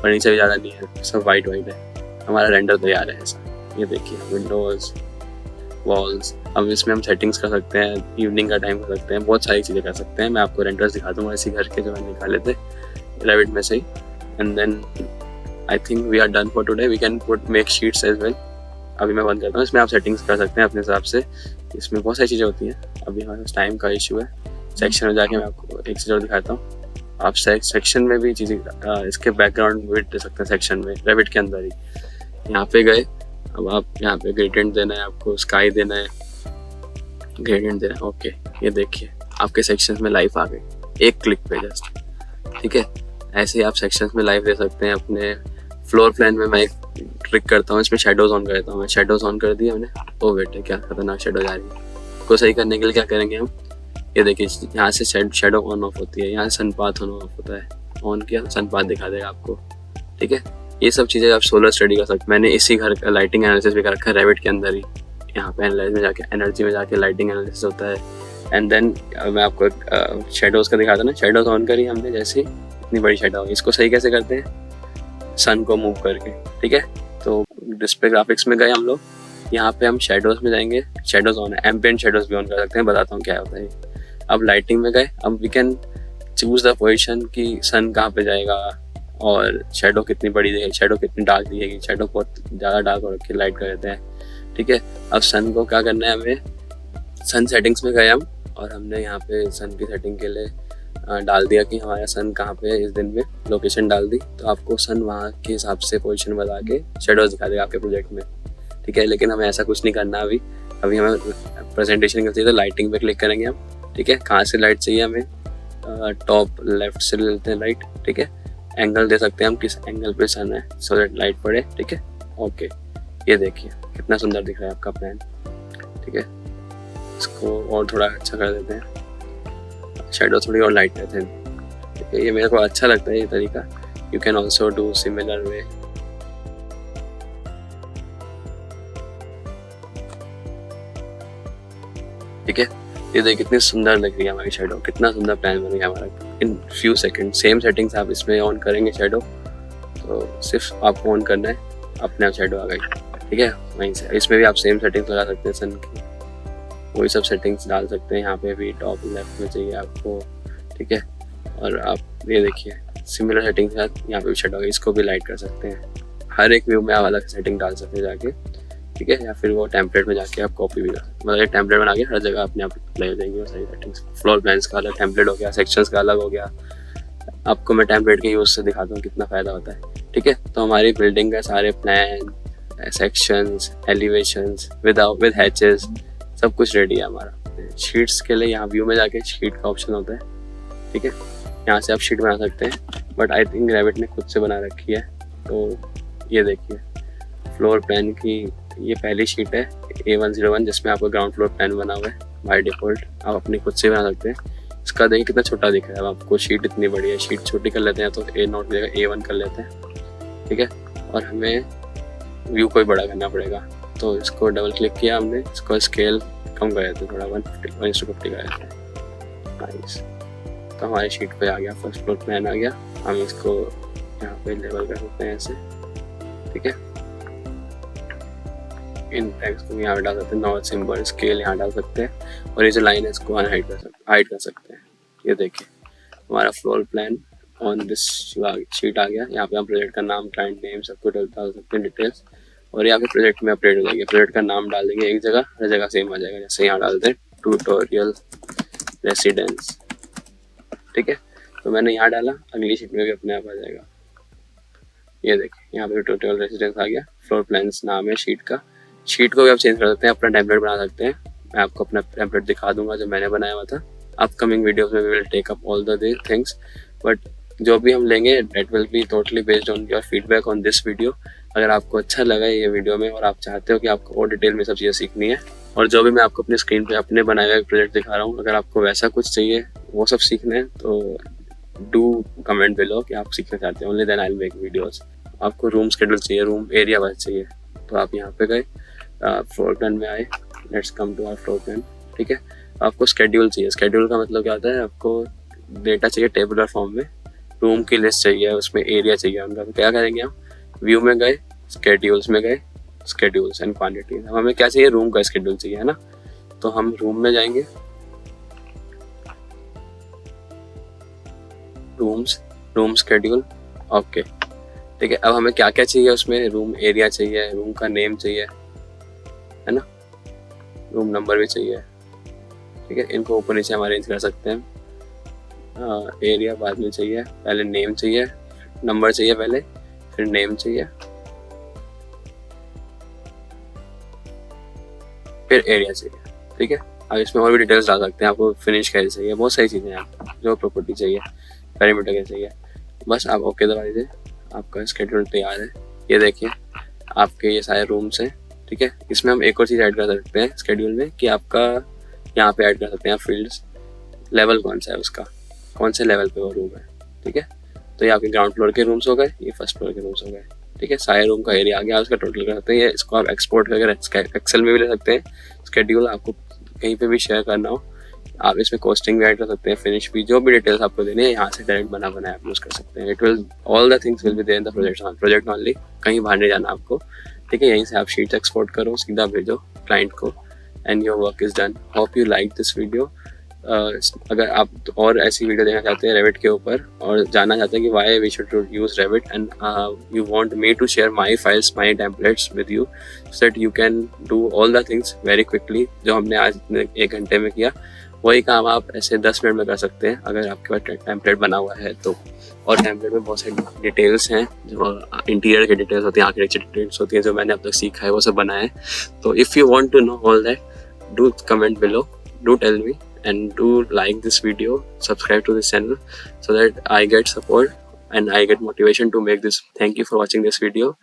फर्नीचर भी ज़्यादा नहीं है, सब वाइट है। हमारा रेंडर तैयार है ऐसा। ये देखिए विंडोज़, वॉल्स। अब इसमें हम सेटिंग्स कर सकते हैं, इवनिंग का टाइम कर सकते हैं, बहुत सारी चीज़ें कर सकते हैं। मैं आपको रेंडर्स दिखा दूँगा इसी घर के जो मैंने निकाले थे रेविट में से ही। And then I think we are done for today. We can put make sheets as well. अभी मैं बंद करता हूँ। इसमें आप सेटिंग्स कर सकते हैं अपने हिसाब से। इसमें बहुत सारी चीज़ें होती हैं। अभी हमारे पास टाइम का इशू है। सेक्शन में जाके मैं आपको एक चीज़ और दिखाता हूँ। आप सेक्शन में भी चीज़ें इसके बैकग्राउंड भी दे सकते हैं सेक्शन में, रेविट के अंदर ही। यहाँ पे गए, अब आप यहाँ पे ग्रेडियंट देना है, आपको स्काई देना है, ग्रेडियंट देना है। ओके, ये देखिए आपके सेक्शंस में लाइफ आ गई एक क्लिक पे जस्ट। ठीक है, ऐसे ही आप सेक्शंस में लाइव दे सकते हैं। अपने फ्लोर प्लान में मैं एक ट्रिक करता हूँ, इसमें शेडोज ऑन करता हूँ। मैं शेडोज ऑन कर दिया मैंने। ओ बेटे क्या खतरनाक शेडो जा रही है। को सही करने के लिए क्या करेंगे हम, ये देखिए यहाँ से शेडो ऑन ऑफ होती है, यहाँ से सनपाथ ऑन ऑफ होता है। ऑन किया सनपाथ दिखा देगा आपको। ठीक है, ये सब चीज़ें आप सोलर स्टडी कर सकते हैं। मैंने इसी घर का लाइटिंग एनालिसिस भी कर रखा है रेविट के अंदर ही। यहाँ पे एनालाइज में जाके, एनर्जी में जाके लाइटिंग एनालिसिस होता है। एंड देन मैं आपको एक शेडोज़ का दिखाता ना। शेडोज़ ऑन करी हमने, जैसे इतनी बड़ी शेडो होगी। इसको सही कैसे करते हैं, सन को मूव करके। ठीक है, तो डिस्प्ले ग्राफिक्स में गए हम लोग। यहाँ पे हम शेडोज़ में जाएंगे, शेडोज़ ऑन है, एम्बिएंट शेडोज़ भी ऑन कर सकते हैं, बताता हूँ क्या होता है। अब लाइटिंग में गए, अब we can choose the position कि सन कहाँ पे जाएगा और शेडो कितनी बड़ी देगी, शेडो कितनी डार्क दिएगी। शेडो बहुत ज़्यादा डार्क हो रखी लाइट कर देते हैं। ठीक है, अब सन को क्या करना है हमें, सन सेटिंग्स में गए हम और हमने यहाँ पे सन की सेटिंग के लिए डाल दिया कि हमारा सन कहाँ पे है इस दिन में, लोकेशन डाल दी। तो आपको सन वहाँ के हिसाब से पोजीशन बता के शेडोज दिखा देगा आपके प्रोजेक्ट में। ठीक है, लेकिन हमें ऐसा कुछ नहीं करना अभी हमें प्रेजेंटेशन करती है। तो लाइटिंग पे क्लिक करेंगे हम। ठीक है, कहाँ से लाइट चाहिए हमें, टॉप लेफ्ट से ले लेते हैं लाइट। ठीक है, एंगल दे सकते हैं हम किस एंगल पे सन है, सो दैट लाइट पड़े। ठीक है, ओके, ये देखिए कितना सुंदर दिख रहा है आपका प्लान। ठीक है, इसको और थोड़ा अच्छा कर देते हैं, शेडो थोड़ी और लाइट रहते हैं। ठीक है, ये मेरे को अच्छा लगता है ये तरीका। You can also do similar way. ठीक है, ये देखिए कितनी सुंदर लग रही है हमारी शेडो, कितना सुंदर प्लान बन गया हमारा in few second. Same settings आप इसमें ऑन करेंगे शेडो, तो सिर्फ आपको ऑन करना है, अपने आप शेडो आ गई। ठीक है, वहीं से इसमें भी आप सेम सेटिंग्स लगा सकते हैं सन की, वही सब सेटिंग्स डाल सकते हैं। यहाँ पे भी टॉप लेफ्ट में चाहिए आपको। ठीक है, और आप ये देखिए सिमिलर सेटिंग के साथ यहाँ पे भी शेडो आ गई, इसको भी लाइट कर सकते हैं। हर एक व्यू में आप अलग सेटिंग डाल सकते हैं जाके। ठीक है, या फिर वो टेम्पलेट में जाके आप कॉपी भी कर सकते हैं। मतलब एक टेम्पलेट बना के हर जगह अपने आप अप्लाई हो जाएंगी वो सारी सेटिंग्स। फ्लोर प्लान्स का अलग टेम्पलेट हो गया, सेक्शंस का अलग हो गया। आपको मैं टेम्पलेट के यूज़ से दिखाता हूँ कितना फ़ायदा होता है। ठीक है, तो हमारी बिल्डिंग का सारे plan, sections, elevations with hatches सब कुछ रेडी है हमारा। शीट्स के लिए यहाँ व्यू में जाके शीट का ऑप्शन होता है। ठीक है, यहाँ से आप शीट बना सकते हैं, बट आई थिंक रेविट ने खुद से बना रखी है। तो ये देखिए फ्लोर प्लान की ये पहली शीट है A101, जिसमें आपका ग्राउंड फ्लोर प्लान बना हुआ है बाय डिफ़ॉल्ट। आप अपनी खुद से बना सकते हैं। इसका देखिए कितना छोटा दिख रहा है आपको, शीट इतनी बड़ी है। शीट छोटी कर लेते हैं तो A0 की जगह A1 कर लेते हैं। ठीक है, और हमें व्यू को भी बड़ा करना पड़ेगा, तो इसको डबल क्लिक किया हमने, इसको स्केल कम कर देते हैं थोड़ा, 1:50 कर देते हैं। नाइस, तो हमारी शीट पे आ गया, फर्स्ट फ्लोर प्लान आ गया। हम इसको यहाँ पे लेवल कर सकते हैं ऐसे। ठीक है, इन टैग्स को यहाँ पे डाल सकते हैं, नॉट सिंबल स्केल यहाँ डाल सकते हैं, और ये जो लाइन है इसको हाइड कर सकते हैं। ये देखिए हमारा floor plan on this sheet आ गया। यहाँ पे हम प्रोजेक्ट का नाम, क्लाइंट नेम सब कुछ डाल सकते हैं, डिटेल्स, और यहाँ पे प्रोजेक्ट में अपडेट हो जाएगी। प्रोजेक्ट का नाम डाल देंगे एक जगह, हर जगह सेम आ जाएगा। जैसे यहाँ डालते हैं ट्यूटोरियल रेसिडेंस। ठीक है, तो मैंने यहाँ डाला, अगली शीट में भी अपने आप आ जाएगा। ये देखिए यहाँ पे ट्यूटोरियल रेसिडेंस आ गया, फ्लोर प्लान्स नाम है शीट का। शीट को भी आप चेंज कर सकते हैं, अपना टेम्पलेट बना सकते हैं। मैं आपको अपना टेम्पलेट दिखा दूंगा जो मैंने बनाया हुआ था। अपकमिंग वीडियोस में we will take up all the things, but जो भी हम लेंगे that will be totally based on your feedback on this video. अगर आपको अच्छा लगा ये वीडियो में और आप चाहते हो कि आपको और डिटेल में सब चीज़ें सीखनी है, और जो भी मैं आपको अपनी स्क्रीन पे अपने बनाए हुए प्रोजेक्ट दिखा रहा हूँ, अगर आपको वैसा कुछ चाहिए, वो सब सीखना है, तो डू कमेंट बिलो कि आप सीखना चाहते हैं। Only then I will make videos. आपको रूम शेड्यूल चाहिए, रूम एरिया वाइज चाहिए, तो आप यहाँ पे गए, फ्लोर प्लान में आए, let's come to our floor plan. ठीक है, आपको स्केड्यूल चाहिए। स्केड्यूल का मतलब क्या होता है, आपको डेटा चाहिए टेबुलर फॉर्म में, रूम की लिस्ट चाहिए, उसमें एरिया चाहिए उनका। तो क्या करेंगे हम, व्यू में गए, स्केड्यूल्स में गए, स्केड्यूल्स एंड क्वांटिटीज। हमें क्या चाहिए, रूम का स्केड्यूल चाहिए, है ना। तो हम रूम में जाएंगे, रूम स्केड्यूल, ओके। ठीक है, अब हमें क्या क्या चाहिए उसमें, रूम एरिया चाहिए, रूम का नेम चाहिए, है ना, रूम नंबर भी चाहिए। ठीक है, इनको ऊपर नीचे हम अरेंज कर सकते हैं। एरिया बाद में चाहिए, पहले नेम चाहिए, नंबर चाहिए पहले, फिर नेम चाहिए, फिर एरिया चाहिए। ठीक है, अब इसमें और भी डिटेल्स डाल सकते हैं, आपको फिनिश कैसे चाहिए, बहुत सारी चीज़ें हैं, जो प्रॉपर्टी चाहिए, पैरामीटर कैसे चाहिए। बस आप ओके दबा दीजिए, आपका स्केड्यूल तैयार है। ये देखिए आपके ये सारे रूम्स हैं। ठीक है, इसमें हम एक और चीज़ ऐड कर सकते हैं स्केड्यूल में, कि आपका यहाँ पे ऐड कर सकते हैं फील्ड्स, लेवल कौन सा है उसका, कौन से लेवल पे वो रूम है। ठीक है, तो ये आपके ग्राउंड फ्लोर के रूम्स हो गए, ये फर्स्ट फ्लोर के रूम्स हो गए। ठीक है, सारे रूम का एरिया आ गया, उसका टोटल कर सकते हैं। ये इसको आप एक्सपोर्ट करके एक्सेल में भी ले सकते हैं। स्केड्यूल आपको कहीं पे भी शेयर करना हो, आप इसमें कॉस्टिंग भी ऐड कर सकते हैं, फिनिश भी, जो भी डिटेल्स आपको देनी है यहाँ से डायरेक्ट बनाया आप यूज़ कर सकते हैं। It will all the things will be there in the project only, कहीं बाहर नहीं जाना आपको। ठीक है, यहीं से आप शीट्स एक्सपोर्ट करो, सीधा भेजो क्लाइंट को, and your work is done. Hope you like this video. अगर आप और ऐसी वीडियो देखना चाहते हैं रेविट के ऊपर, और जानना चाहते हैं कि why we should use Revit, and you want me to share my files, my templates with you, so that you can do all the things very quickly, जो हमने आज 1 घंटे में किया, वही काम आप ऐसे 10 मिनट में कर सकते हैं अगर आपके पास टेम्पलेट बना हुआ है तो। और टेम्पलेट में बहुत सारी डिटेल्स हैं, जो इंटीरियर की डिटेल्स होती हैं, आर्किटेक्चर डिटेल्स होती हैं, जो मैंने अब तक सीखा है वो सब बनाया है। तो if you want to know all that, do comment below, do tell me, and do like this video, subscribe to this channel, so that I get support and I get motivation to make this. Thank you for watching this video.